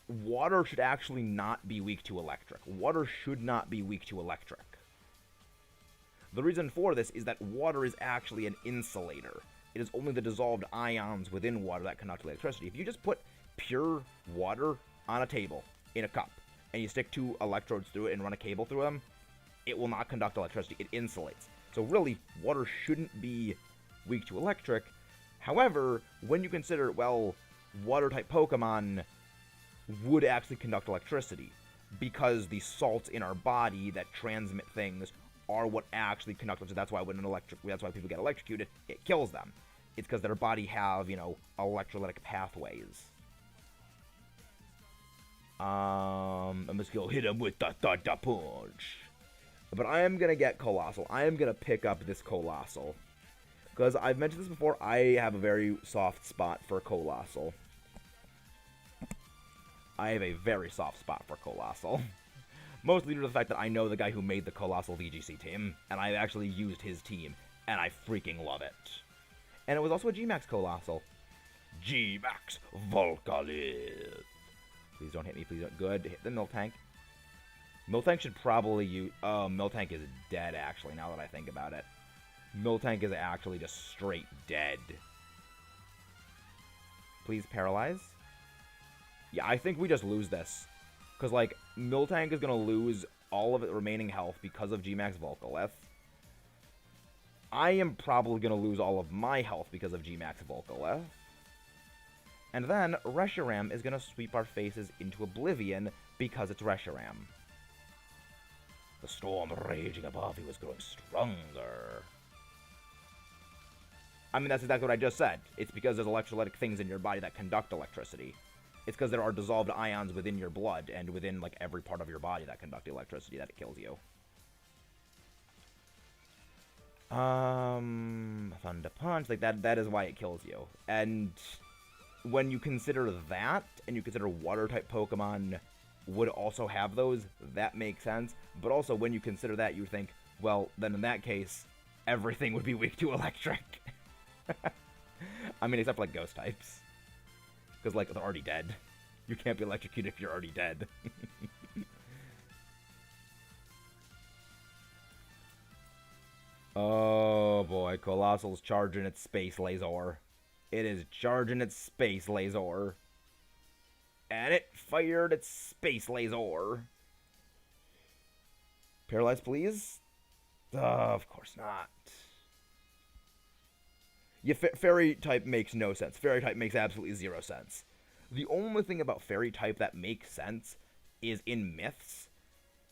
water should actually not be weak to electric. Water should not be weak to electric. The reason for this is that water is actually an insulator. It is only the dissolved ions within water that conduct electricity. If you just put pure water on a table in a cup and you stick two electrodes through it and run a cable through them, it will not conduct electricity. It insulates. So really, water shouldn't be weak to electric. However, when you consider, well, water-type Pokemon would actually conduct electricity because the salts in our body that transmit things are what actually conduct them. So that's why that's why people get electrocuted. It kills them. It's because their body have, electrolytic pathways. I'm just gonna hit him with the punch. But I am gonna get Colossal. I am gonna pick up this Colossal. Because I've mentioned this before, I have a very soft spot for Colossal. I have a very soft spot for Colossal. Mostly due to the fact that I know the guy who made the Colossal VGC team, and I've actually used his team, and I freaking love it. And it was also a G-Max Colossal. G-Max Volcalith. Please don't hit me, please don't. Good, hit the Miltank. Miltank should probably use... Oh, Miltank is dead, actually, now that I think about it. Miltank is actually just straight dead. Please paralyze. Yeah, I think we just lose this. Because, like, Miltank is going to lose all of its remaining health because of G-Max Volcalith. I am probably going to lose all of my health because of G-Max Volcalith. And then Reshiram is going to sweep our faces into oblivion because it's Reshiram. The storm raging above you is growing stronger. I mean, that's exactly what I just said. It's because there's electrolytic things in your body that conduct electricity. It's because there are dissolved ions within your blood and within, like, every part of your body that conduct electricity that it kills you. Thunder Punch, like, that is why it kills you. And when you consider that, and you consider Water-type Pokemon would also have those, that makes sense. But also, when you consider that, you think, well, then in that case, everything would be weak to electric. I mean, except for, like, Ghost types. Because, like, they're already dead. You can't be electrocuted if you're already dead. Oh, boy. Colossal's charging its Space Laser. It is charging its Space Laser. And it fired its Space Laser. Paralyze, please? Of course not. Yeah, Fairy type makes no sense. Fairy type makes absolutely zero sense. The only thing about Fairy type that makes sense is in myths,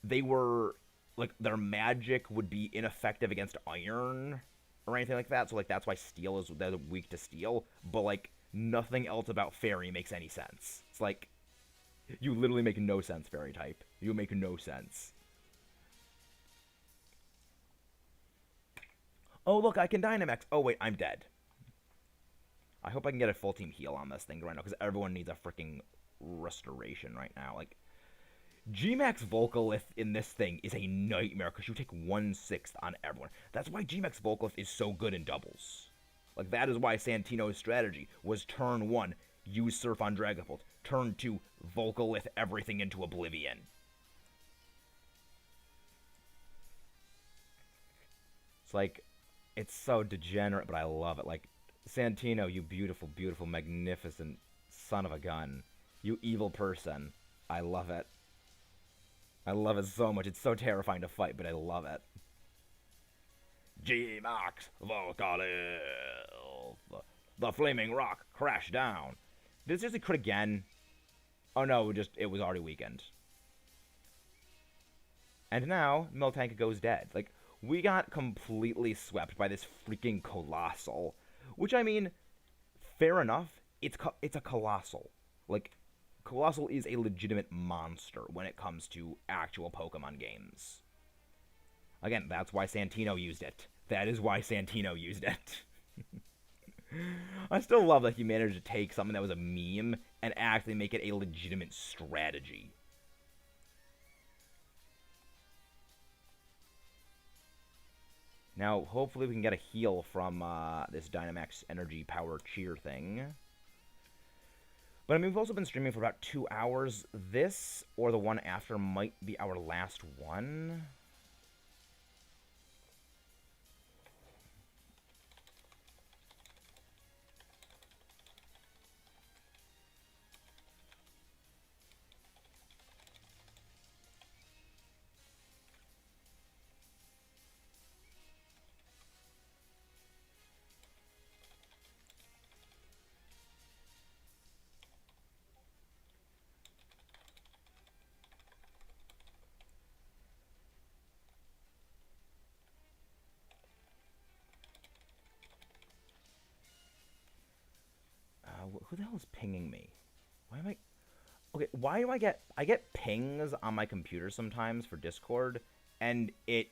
they were, like, their magic would be ineffective against iron or anything like that. So, like, that's why steel is, they're weak to steel. But, like, nothing else about Fairy makes any sense. It's like, you literally make no sense, Fairy type. You make no sense. Oh, look, I can Dynamax. Oh, wait, I'm dead. I hope I can get a full team heal on this thing right now, because everyone needs a freaking restoration right now. Like, G-Max Volcalith in this thing is a nightmare, because you take 1/6 on everyone. That's why G-Max Volcalith is so good in doubles. Like, that is why Santino's strategy was turn 1, use Surf on Dragapult. Turn 2, Volcalith everything into oblivion. It's like, it's so degenerate, but I love it. Like, Santino, you beautiful, beautiful, magnificent son of a gun. You evil person. I love it. I love it so much. It's so terrifying to fight, but I love it. G-Max Volcalith. The Flaming Rock crashed down. Did it seriously crit again? Oh no, it was already weakened. And now, Miltank goes dead. Like, we got completely swept by this freaking Colossal. Which, I mean, fair enough. It's a Colossal. Like, Colossal is a legitimate monster when it comes to actual Pokemon games. Again, that's why Santino used it. That is why Santino used it. I still love that he managed to take something that was a meme and actually make it a legitimate strategy. Now, hopefully we can get a heal from this Dynamax energy power cheer thing. But I mean, we've also been streaming for about 2 hours. This, or the one after, might be our last one. Who the hell is pinging me? Why am I... Okay, why do I get pings on my computer sometimes for Discord, and it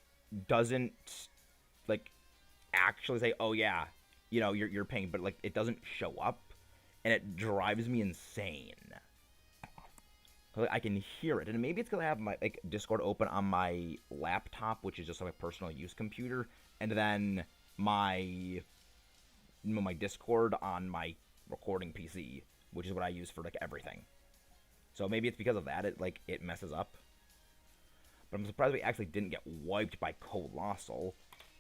doesn't, like, actually say, oh yeah, you know, you're pinged, but, like, it doesn't show up, and it drives me insane. Like, I can hear it, and maybe it's because I have my, like, Discord open on my laptop, which is just, like, a personal use computer, and then my Discord on my recording PC, which is what I use for, like, everything. So maybe it's because of that, it messes up. But I'm surprised we actually didn't get wiped by Colossal.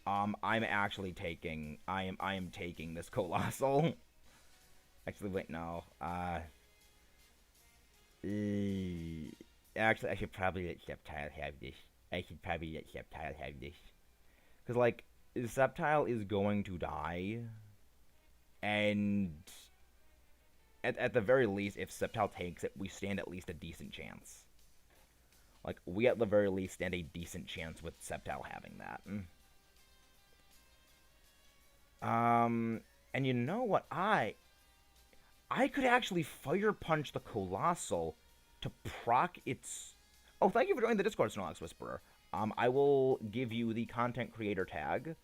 I'm actually taking... I am taking this Colossal. Actually, wait, no. Actually, I should probably let Sceptile have this. Because, like, Sceptile is going to die. And... At the very least, if Sceptile takes it, we stand at least a decent chance. Like, we at the very least stand a decent chance with Sceptile having that. And you know what? I could actually Fire Punch the Colossal to proc its... Oh, thank you for joining the Discord, Snorlax Whisperer. I will give you the content creator tag,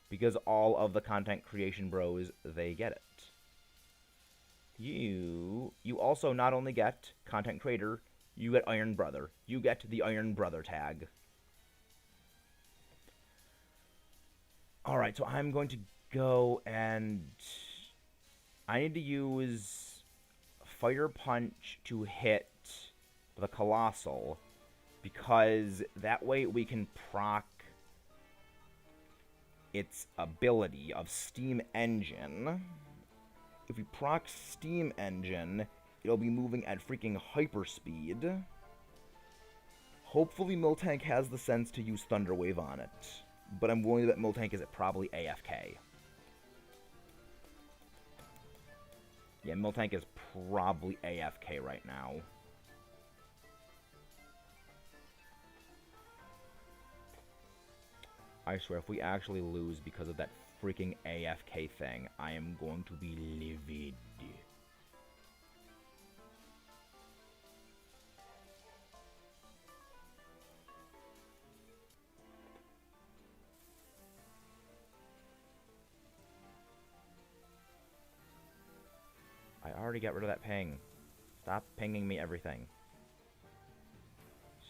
because all of the content creation bros, they get it. You also not only get content creator, you get Iron Brother. You get the Iron Brother tag. Alright, so I'm going to go and... I need to use Fire Punch to hit the Colossal, because that way we can proc its ability of Steam Engine. If we proc Steam Engine, it'll be moving at freaking hyperspeed. Hopefully Miltank has the sense to use Thunder Wave on it, but I'm willing to bet Miltank is probably AFK. Yeah, Miltank is probably AFK right now. I swear, if we actually lose because of that freaking AFK thing, I am going to be livid. I already got rid of that ping. Stop pinging me everything.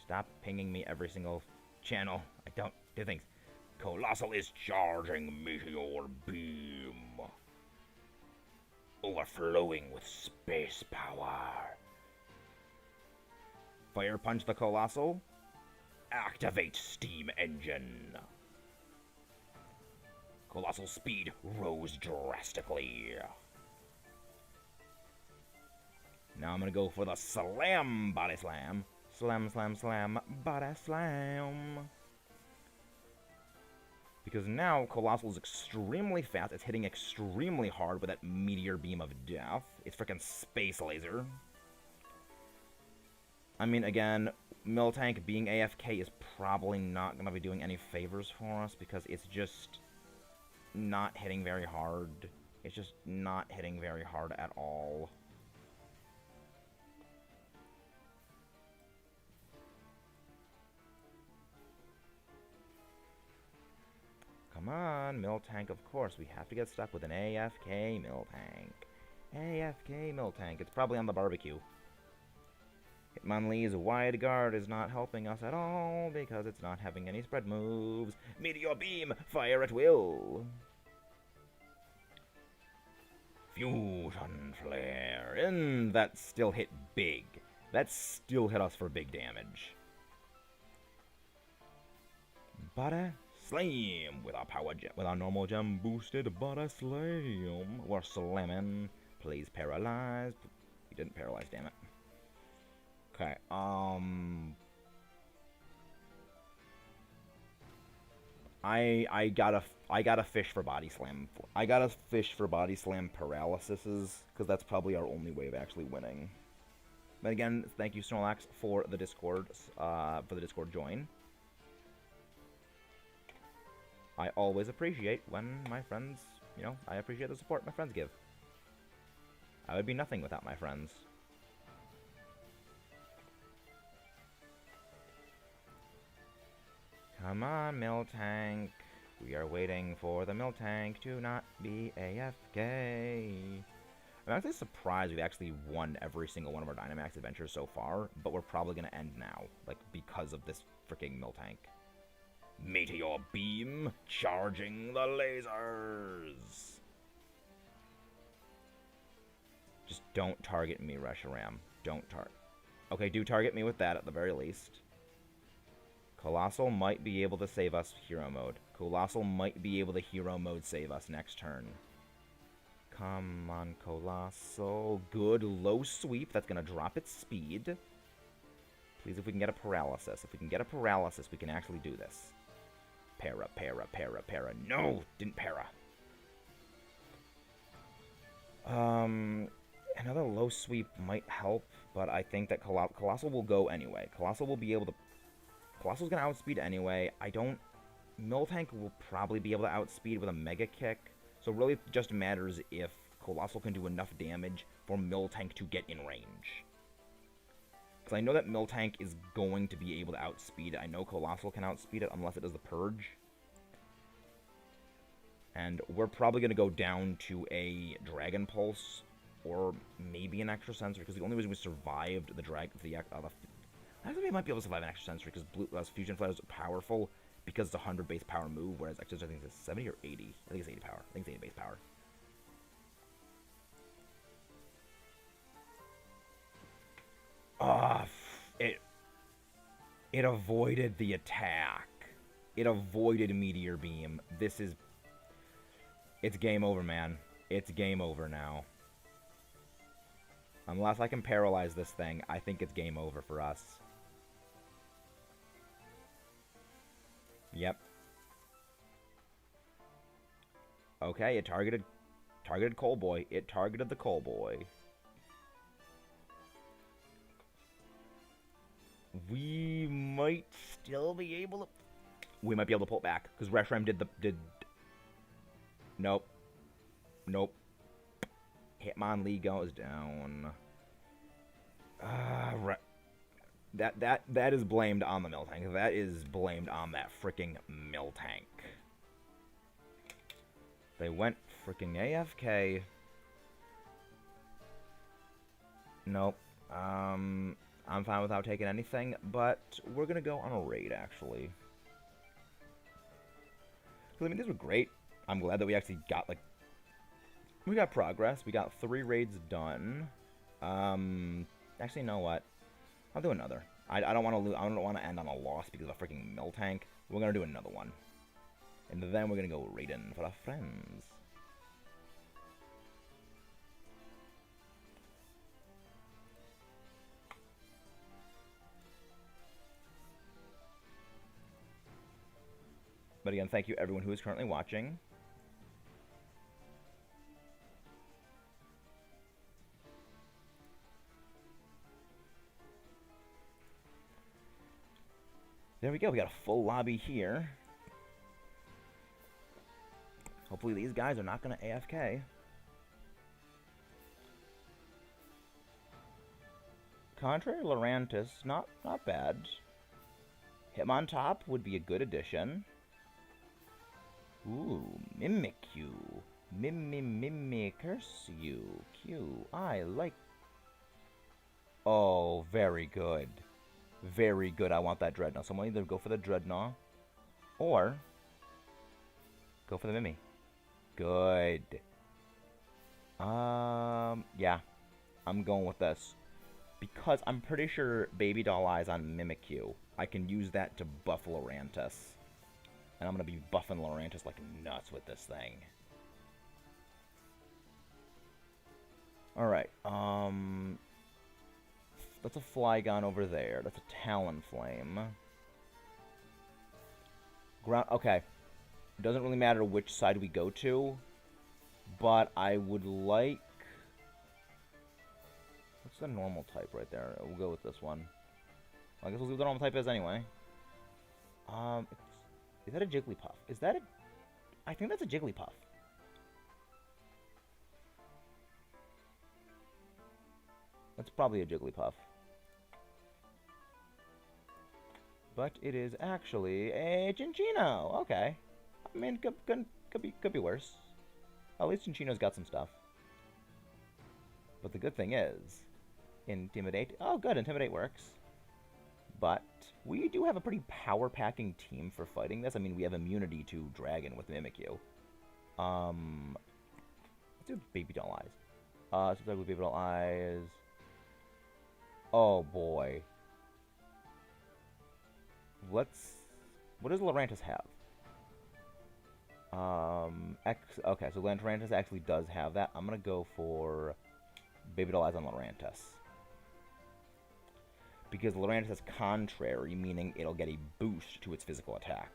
Stop pinging me every single channel. I don't do things. Colossal is charging Meteor Beam. Overflowing with space power. Fire Punch the Colossal. Activate Steam Engine. Colossal speed rose drastically. Now I'm gonna go for the Slam Body Slam. Slam, slam, slam, body slam. Because now Colossal is extremely fast. It's hitting extremely hard with that Meteor Beam of Death. It's freaking Space Laser. I mean, again, Miltank being AFK is probably not going to be doing any favors for us, because it's just not hitting very hard. It's just not hitting very hard at all. Come on, Miltank, of course. We have to get stuck with an AFK Miltank. AFK Miltank. It's probably on the barbecue. Hitmonlee's wide guard is not helping us at all because it's not having any spread moves. Meteor Beam! Fire at will! Fusion Flare! And that still hit big. That still hit us for big damage. Bada Slam! With our power gem, with our normal gem boosted, Bada Slam! We're slamming. Please paralyze. He didn't paralyze, damn it. Okay, I gotta fish for body slam. I gotta fish for body slam paralyses, because that's probably our only way of actually winning. But again, thank you, Snorlax, for the Discord join. I always appreciate when my friends, you know, I appreciate the support my friends give. I would be nothing without my friends. Come on, Miltank. We are waiting for the Miltank to not be AFK. I'm actually surprised we've actually won every single one of our Dynamax adventures so far, but we're probably going to end now, like, because of this freaking Miltank. Meteor Beam, charging the lasers! Just don't target me, Reshiram. Don't target. Okay, do target me with that at the very least. Colossal might be able to save us hero mode. Colossal might be able to hero mode save us next turn. Come on, Colossal. Good low sweep. That's going to drop its speed. Please, if we can get a paralysis. If we can get a paralysis, we can actually do this. Para, para, para, para. No! Didn't para. Another low sweep might help, but I think that Colossal will go anyway. Colossal will be able to... Colossal's gonna outspeed anyway. Miltank will probably be able to outspeed with a Mega Kick. So really it just matters if Colossal can do enough damage for Miltank to get in range. Because I know that Miltank is going to be able to outspeed it. I know Colossal can outspeed it unless it does the Purge. And we're probably going to go down to a Dragon Pulse or maybe an Extra Sensory, because the only reason we survived the I think we might be able to survive an Extra Sensory because Fusion Flare is powerful because it's a 100 base power move, whereas Extra Sensory I think is 70 or 80. I think it's 80 power. I think it's 80 base power. It avoided the attack. It avoided Meteor Beam. It's game over, man. It's game over now. Unless I can paralyze this thing, I think it's game over for us. Yep. Okay, it targeted Coal Boy. It targeted the Coal Boy. We might still be able to... We might be able to pull it back, because Reshiram did... Nope. Nope. Hitmonlee goes down. That is blamed on the Miltank. That is blamed on that freaking Miltank. They went freaking AFK. Nope. I'm fine without taking anything, but we're gonna go on a raid, actually. I mean, these were great. I'm glad that we actually got, like... We got progress. We got 3 raids done. Actually, you know what? I'll do another. I don't want to I don't want to end on a loss because of a freaking Miltank. We're gonna do another one, and then we're gonna go raiding for our friends. But again, thank you everyone who is currently watching. There we go. We got a full lobby here. Hopefully these guys are not going to AFK. Contrary Lurantis, not bad. Hitmontop would be a good addition. Ooh, Mimikyu. Mimikers you. Q. I like. Oh, very good. Very good. I want that Dreadnought. So I'm going to either go for the Dreadnought or go for the Mimi. Good. Yeah. I'm going with this. Because I'm pretty sure Baby Doll Eyes on Mimikyu, I can use that to buff Lurantis. And I'm going to be buffing Lurantis like nuts with this thing. Alright, that's a Flygon over there. That's a Talonflame. Okay. It doesn't really matter which side we go to, but I would like... What's the normal type right there? We'll go with this one. Well, I guess we'll see what the normal type is anyway. Is that a Jigglypuff? Is that a... I think that's a Jigglypuff. That's probably a Jigglypuff. But it is actually a Cinccino. Okay. I mean, could be worse. At least Cinccino's got some stuff. But the good thing is, Intimidate. Oh, good. Intimidate works. But we do have a pretty power-packing team for fighting this. I mean, we have immunity to Dragon with Mimikyu. Let's do Baby Doll Eyes. Let's start with Baby Doll Eyes. Oh, boy. What does Lurantis have? Okay, so Lurantis actually does have that. I'm gonna go for Baby Doll Eyes on Lurantis. Because Lurantis has Contrary, meaning it'll get a boost to its physical attack.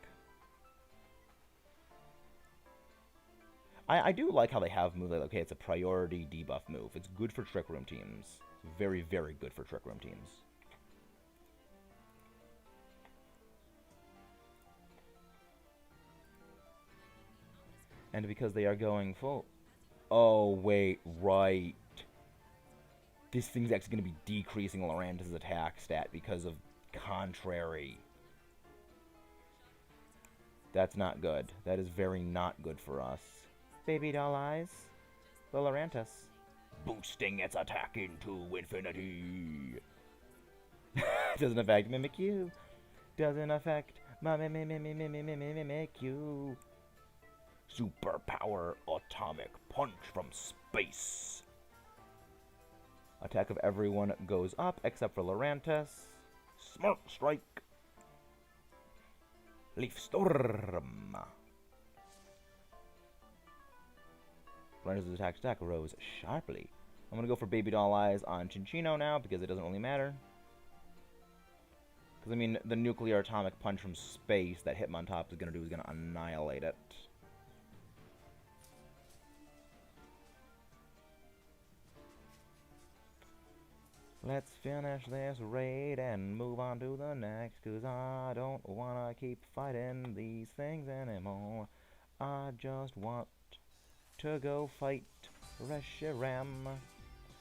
I do like how they have moves like, okay, it's a priority debuff move. It's good for Trick Room teams. Very, very good for Trick Room teams. And because they are going full... Oh, wait, right. This thing's actually going to be decreasing Lurantis' attack stat because of Contrary. That's not good. That is very not good for us. Baby Doll Eyes. The Lurantis. Boosting its attack into infinity. Doesn't affect Mimikyu. Doesn't affect Mimikyu. Superpower Atomic Punch from space. Attack of everyone goes up except for Lurantis. Smart Strike. Leaf Storm. Lurantis' attack stack rose sharply. I'm going to go for Baby Doll Eyes on Cinccino now because it doesn't really matter. Because, I mean, the nuclear atomic punch from space that Hitmontop is going to do is going to annihilate it. Let's finish this raid and move on to the next, cause I don't wanna keep fighting these things anymore. I just want to go fight Reshiram,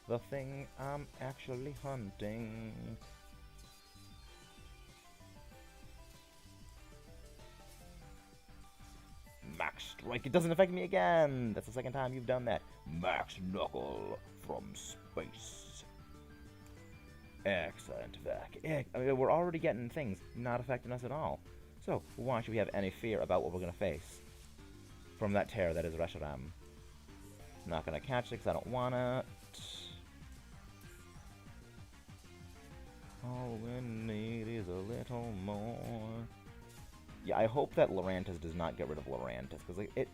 the thing I'm actually hunting. Max Strike, it doesn't affect me again! That's the second time you've done that. Max Knuckle from space. Excellent, Vac. I mean, we're already getting things not affecting us at all. So, why should we have any fear about what we're going to face from that terror that is Reshiram? Not going to catch it because I don't want it. All we need is a little more. Yeah, I hope that Lurantis does not get rid of Lurantis, because like,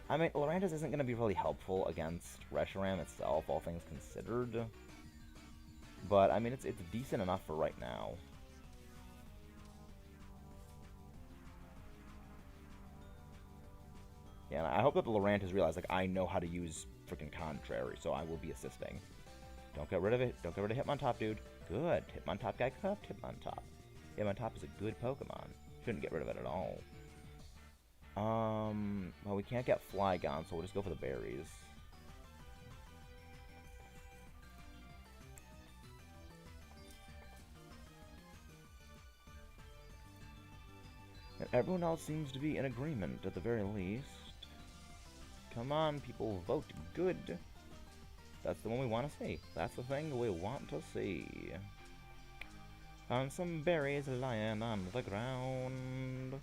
I mean, Lurantis isn't going to be really helpful against Reshiram itself, all things considered. But, I mean, it's decent enough for right now. Yeah, and I hope that the Lurantis realize, like, I know how to use freaking Contrary, so I will be assisting. Don't get rid of it. Don't get rid of Hitmontop, dude. Good. Hitmontop guy cuffed Hitmontop. Hitmontop is a good Pokemon. Shouldn't get rid of it at all. Well, we can't get Flygon, so we'll just go for the berries. Everyone else seems to be in agreement, at the very least. Come on, people, vote good. That's the one we want to see. That's the thing we want to see. Found some berries lying on the ground.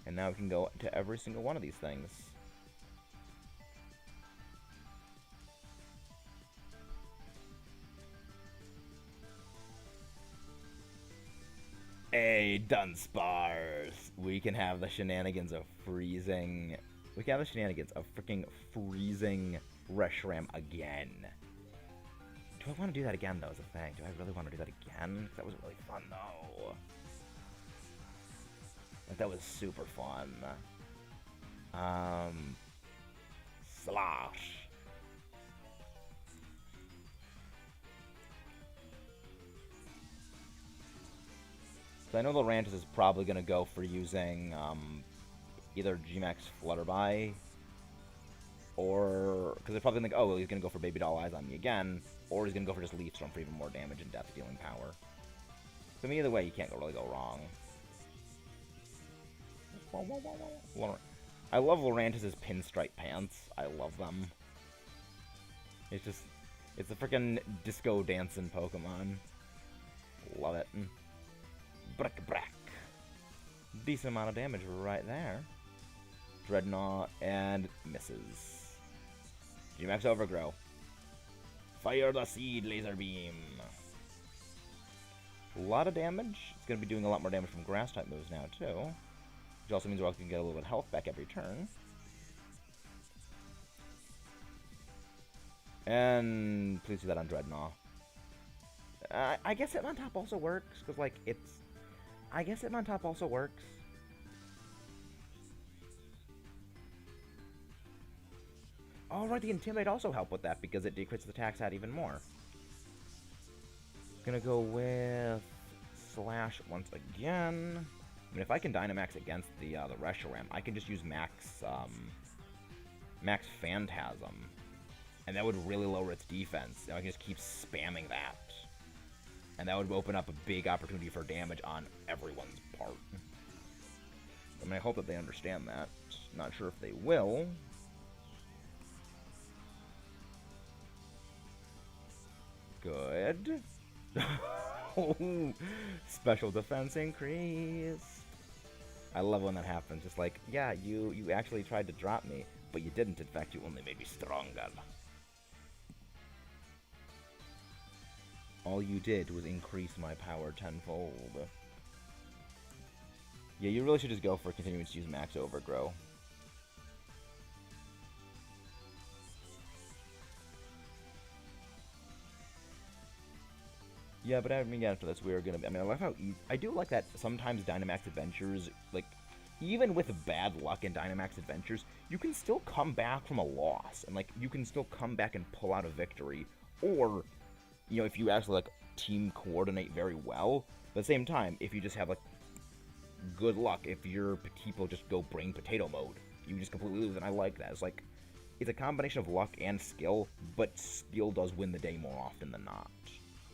And now we can go to every single one of these things. Hey, Dunsparce! We can have the shenanigans of freezing. We can have the shenanigans of freaking freezing Reshiram again. Do I want to do that again, though, is the thing. Do I really want to do that again? That was really fun, though. Like, that was super fun. Slosh. So I know Lurantis is probably going to go for using either Gmax Flutterby, or because they're probably going to think, oh, well, he's going to go for Baby Doll Eyes on me again, or he's going to go for just Leaf Storm for even more damage and death dealing power. So I mean, either way, you can't really go wrong. I love Lurantis' pinstripe pants. I love them. It's just, it's a freaking disco dancing Pokemon. Love it. Brack brack. Decent amount of damage right there. Dreadnought and misses. Gmax Overgrow. Fire the Seed Laser Beam. A lot of damage. It's going to be doing a lot more damage from grass type moves now too. Which also means we're going to get a little bit of health back every turn. And please do that on Dreadnought. I guess Hitmontop also works, because, like, it's... I guess Hitmontop also works. Oh, right, the Intimidate also help with that, because it decreases the attack stat even more. Gonna go with Slash once again. I mean, if I can Dynamax against the Reshiram, I can just use Max Phantasm. And that would really lower its defense. And I can just keep spamming that. And that would open up a big opportunity for damage on everyone's part. I mean, I hope that they understand that. Not sure if they will. Good. Special defense increased. I love when that happens. It's like, yeah, you actually tried to drop me, but you didn't. In fact, you only made me stronger. All you did was increase my power tenfold. Yeah, you really should just go for continuing to use Max Overgrow. Yeah, but I mean, after this, we are gonna. I mean, I love how I do like that. Sometimes Dynamax Adventures, like, even with bad luck in Dynamax Adventures, you can still come back from a loss, and like, you can still come back and pull out a victory, or, you know, if you actually like team coordinate very well. But at the same time, if you just have like good luck, if your people just go brain potato mode, you just completely lose. And I like that. It's like, it's a combination of luck and skill, but skill does win the day more often than not.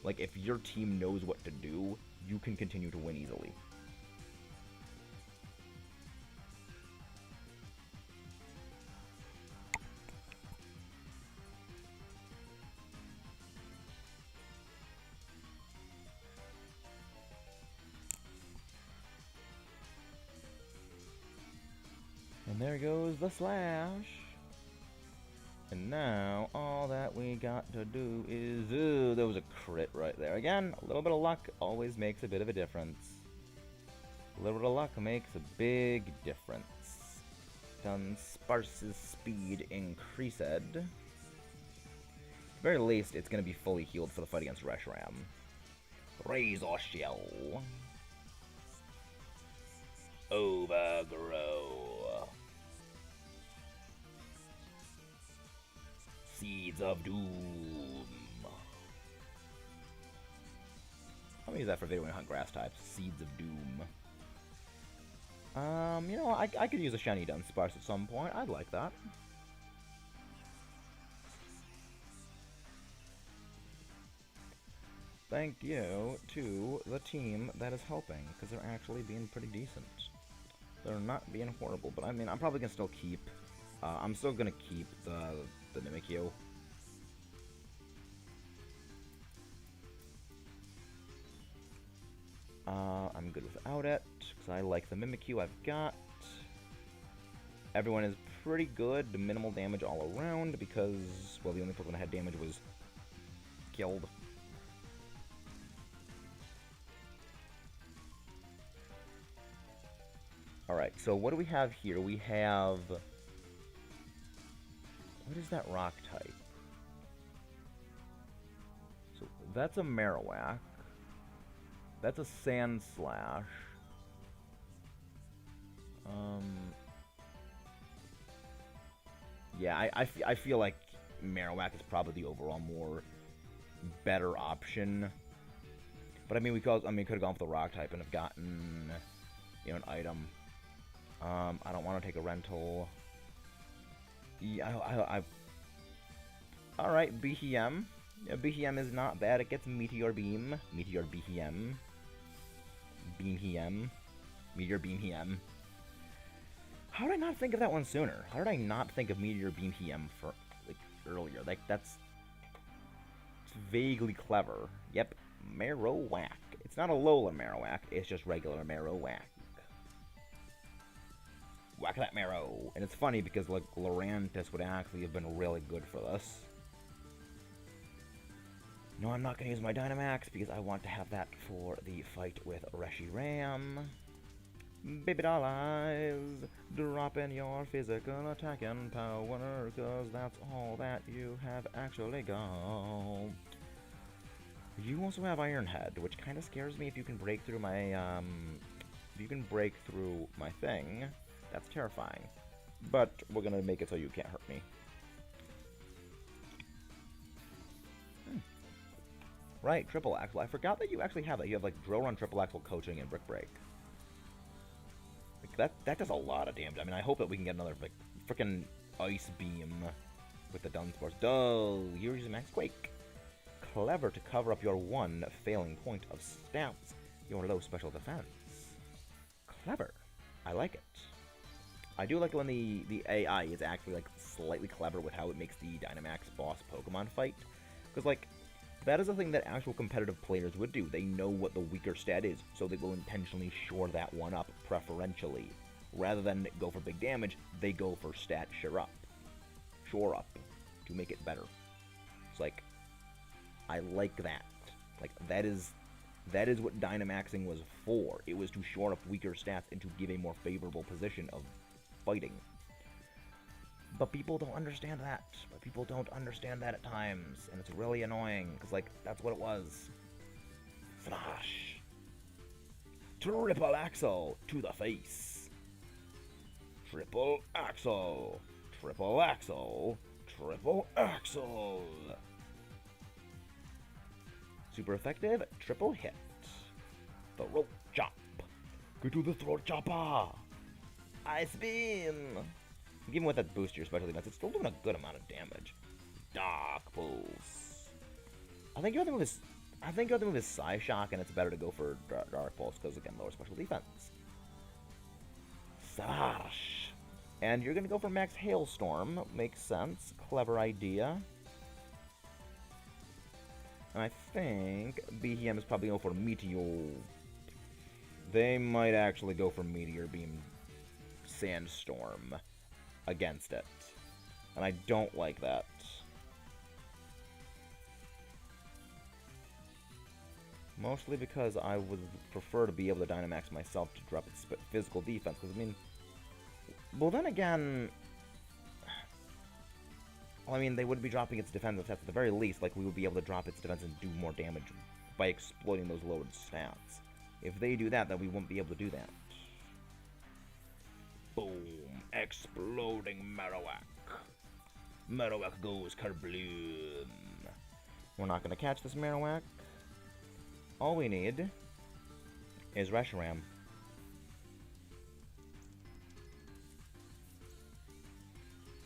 Like, if your team knows what to do, you can continue to win easily. And there goes the Slash. And now, all that we got to do is... Ooh, there was a crit right there. Again, a little bit of luck always makes a bit of a difference. A little bit of luck makes a big difference. Dunsparce's speed increased. At the very least, it's going to be fully healed for the fight against Reshiram. Razor Shell. Overgrow. Seeds of Doom. I'm gonna use that for video and hunt grass types. Seeds of Doom. You know, I could use a shiny Dunsparce at some point. I'd like that. Thank you to the team that is helping, because they're actually being pretty decent. They're not being horrible, but I mean, I'm probably gonna still keep. I'm still gonna keep the Mimikyu. I'm good without it because I like the Mimikyu I've got. Everyone is pretty good. Minimal damage all around because, well, the only Pokemon that had damage was killed. Alright, so what do we have here? We have... What is that rock type? So that's a Marowak. That's a Sand Slash. Yeah, I feel like Marowak is probably the overall more better option. But I mean, could have gone for the rock type and have gotten, you know, an item. I don't want to take a rental. Yeah, all right, BHM. Yeah, BHM is not bad. It gets Meteor Beam, Meteor BHM, Beamhem, Meteor Beamhem. How did I not think of that one sooner? How did I not think of Meteor Beamhem for like earlier? Like it's vaguely clever. Yep, Marowak. It's not a Lola Marowak. It's just regular Marowak. Whack that Marrow. And it's funny because like Lurantis would actually have been really good for this. No, I'm not going to use my Dynamax because I want to have that for the fight with Reshiram. Baby doll eyes, drop in your physical attacking power, cause that's all that you have actually got. You also have Iron Head, which kind of scares me if you can break through my, if you can break through my thing. That's terrifying. But we're gonna make it so you can't hurt me. Right, Triple Axle. I forgot that you actually have that. You have like Drill Run, Triple Axle, Coaching, and Brick Break. Like, that does a lot of damage. I mean, I hope that we can get another like freaking Ice Beam with the Dunsparce. Dull. You're using Max Quake. Clever to cover up your one failing point of stats. Your low special defense. Clever. I like it. I do like it when the AI is actually like slightly clever with how it makes the Dynamax boss Pokemon fight. Because like, that is a thing that actual competitive players would do. They know what the weaker stat is, so they will intentionally shore that one up preferentially. Rather than go for big damage, they go for stat shore up. Shore up. To make it better. It's like, I like that. Like, that is what Dynamaxing was for. It was to shore up weaker stats and to give a more favorable position of fighting. But people don't understand that. But people don't understand that at times. And it's really annoying. Because, like, that's what it was. Thrash. Triple Axle to the face. Triple Axle. Triple Axle. Triple Axle. Super effective. Triple hit. Throat chop. Go to the throat chopper. Ice beam. Even with that boost to your special defense, it's still doing a good amount of damage. Dark Pulse. I think you have to move his Psyshock, and it's better to go for Dark Pulse because again, lower special defense. Sash. And you're gonna go for Max Hailstorm. Makes sense. Clever idea. And I think BHM is probably going for Meteor. They might actually go for Meteor Beam Sandstorm against it. And I don't like that. Mostly because I would prefer to be able to Dynamax myself to drop its physical defense. Because, I mean... Well, then again... Well, I mean, they would be dropping its defensive stats at the very least. Like, we would be able to drop its defense and do more damage by exploiting those lowered stats. If they do that, then we won't be able to do that. Boom. Exploding Marowak. Marowak goes kerbloom. We're not going to catch this Marowak. All we need is Reshiram.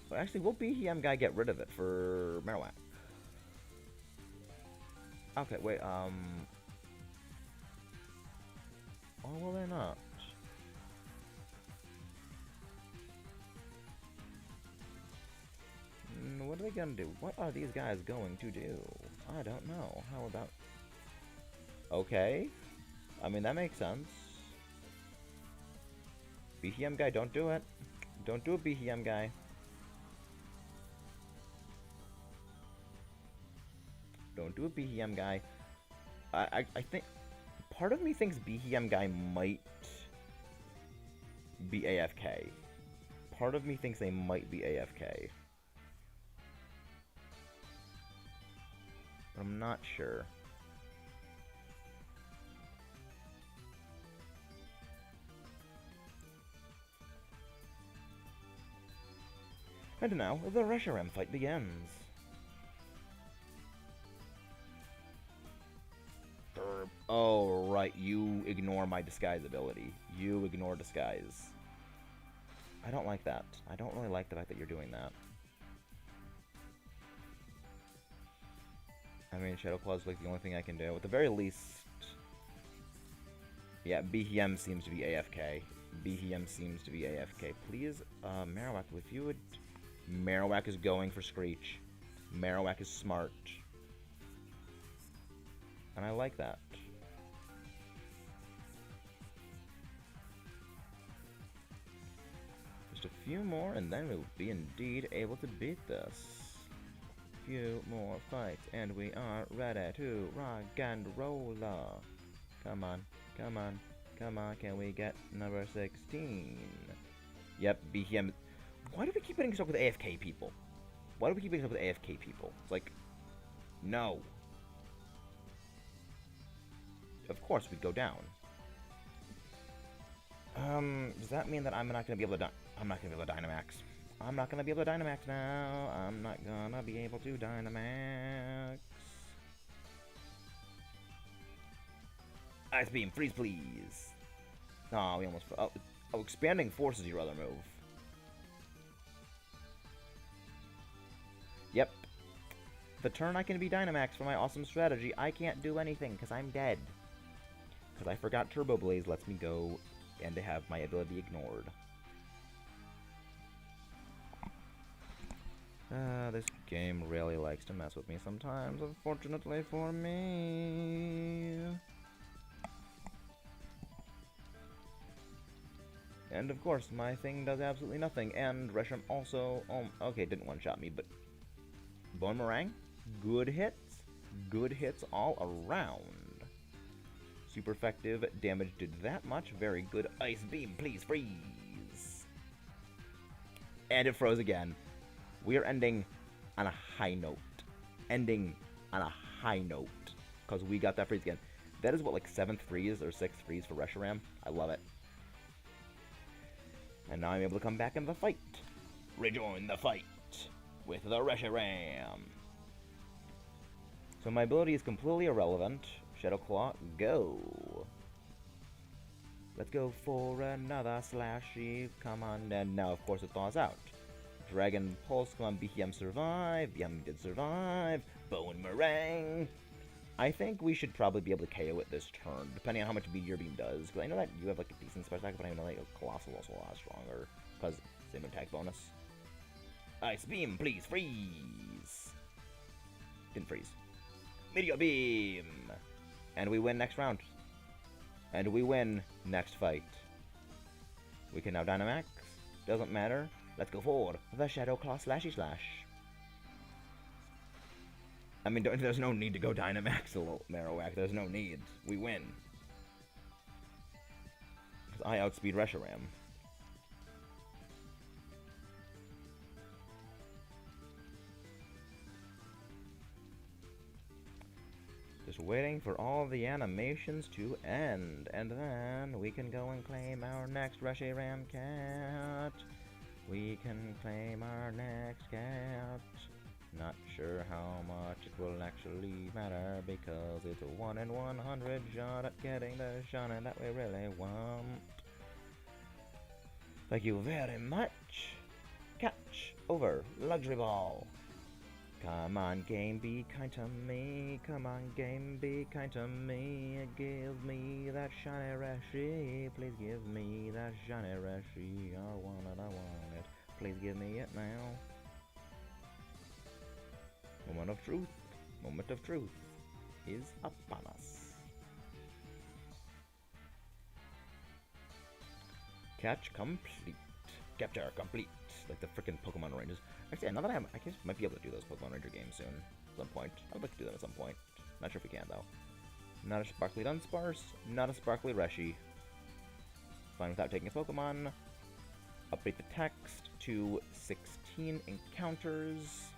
But actually, will BHM guy get rid of it for Marowak? Okay, wait, or will they not? What are they gonna do? What are these guys going to do? I don't know. How about... Okay. I mean, that makes sense. BTM guy, don't do it. Don't do it, BTM guy. Don't do it, BTM guy. I think... Part of me thinks BTM guy might be AFK. Part of me thinks they might be AFK. But I'm not sure. And now, the Reshiram fight begins. Oh, right, you ignore my disguise ability. You ignore disguise. I don't like that. I don't really like the fact that you're doing that. I mean, Shadow Claw is like the only thing I can do. At the very least... Yeah, BTM seems to be AFK. BTM seems to be AFK. Please, Marowak, if you would... Marowak is going for Screech. Marowak is smart. And I like that. Just a few more, and then we'll be indeed able to beat this. Few more fights, and we are ready to rock and roll. Come on, come on, come on, can we get number 16? Yep, BTM. Why do we keep getting stuck with AFK people? Why do we keep getting stuck with AFK people? It's like, no. Of course we'd go down. Does that mean that I'm not gonna be able to I'm not gonna be able to Dynamax. I'm not gonna be able to Dynamax now. I'm not gonna be able to Dynamax. Ice Beam, freeze please. Oh, we almost... Oh, expanding force is your other move. Yep. The turn I can be Dynamax for my awesome strategy, I can't do anything because I'm dead. Because I forgot Turbo Blaze lets me go and to have my ability ignored. This game really likes to mess with me sometimes, unfortunately for me. And of course, my thing does absolutely nothing, and Reshiram also, okay, didn't one-shot me, but Bone Meringue, good hits all around. Super effective, damage did that much, very good. Ice Beam, please freeze. And it froze again. We are ending on a high note. Ending on a high note. Because we got that freeze again. That is what, like 7th freeze or 6th freeze for Reshiram? I love it. And now I'm able to come back in the fight. Rejoin the fight with the Reshiram. So my ability is completely irrelevant. Shadow Claw, go. Let's go for another slashy. Come on, and now of course it thaws out. Dragon Pulse, come on, BTM survive. BTM did survive. Bone Meringue. I think we should probably be able to KO it this turn, depending on how much Meteor Beam does. Because I know that you have like a decent special attack, but I know that Colossal is also a lot stronger. Because same attack bonus. Ice Beam, please freeze. Didn't freeze. Meteor Beam. And we win next round. And we win next fight. We can now Dynamax. Doesn't matter. Let's go forward. The Shadow Claw Slashy Slash. I mean, there's no need to go Dynamax a little Marowak. There's no need. We win. Because I outspeed Reshiram. Just waiting for all the animations to end. And then we can go and claim our next Reshiram cat. We can claim our next cat. Not sure how much it will actually matter because it's a 1 in 100 shot at getting the shiny that we really want. Thank you very much. Catch over Luxury Ball. Come on, game, be kind to me. Come on, game, be kind to me. Give me that shiny Reshi. Please give me that shiny Reshi. I want it, I want it. Please give me it now. Moment of truth. Moment of truth is upon us. Catch complete. Capture complete. Like the freaking Pokemon Rangers. Actually, now that I guess might be able to do those Pokemon Ranger games soon. At some point. I would like to do them at some point. Not sure if we can, though. Not a Sparkly Dunsparce. Not a Sparkly Reshi. Fine without taking a Pokemon. Update the text to 16 encounters.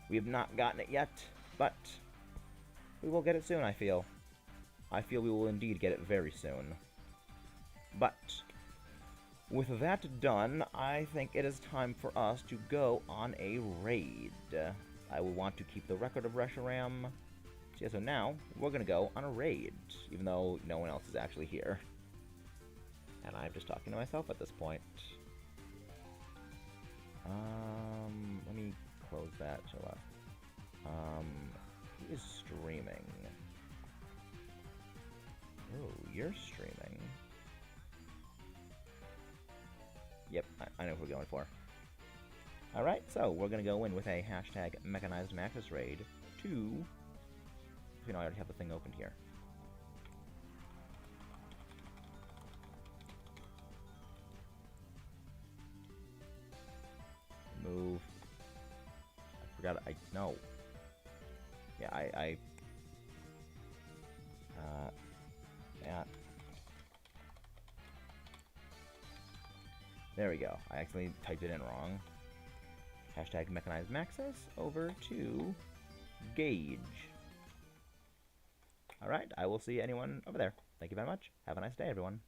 We have not gotten it yet, but we will get it soon, I feel. I feel we will indeed get it very soon. But with that done, I think it is time for us to go on a raid. I will want to keep the record of Reshiram. So yeah, so now we're going to go on a raid, even though no one else is actually here. And I'm just talking to myself at this point. Let me close that to left. Who is streaming? Oh, you're streaming. Yep, I know what we're going for. Alright, so we're gonna go in with a hashtag mechanized Maxis raid to... You know, I already have the thing opened here. Move. I forgot, no. Yeah, yeah. There we go. I actually typed it in wrong. Hashtag mechanized Maxis over to Gauge. Alright, I will see anyone over there. Thank you very much. Have a nice day, everyone.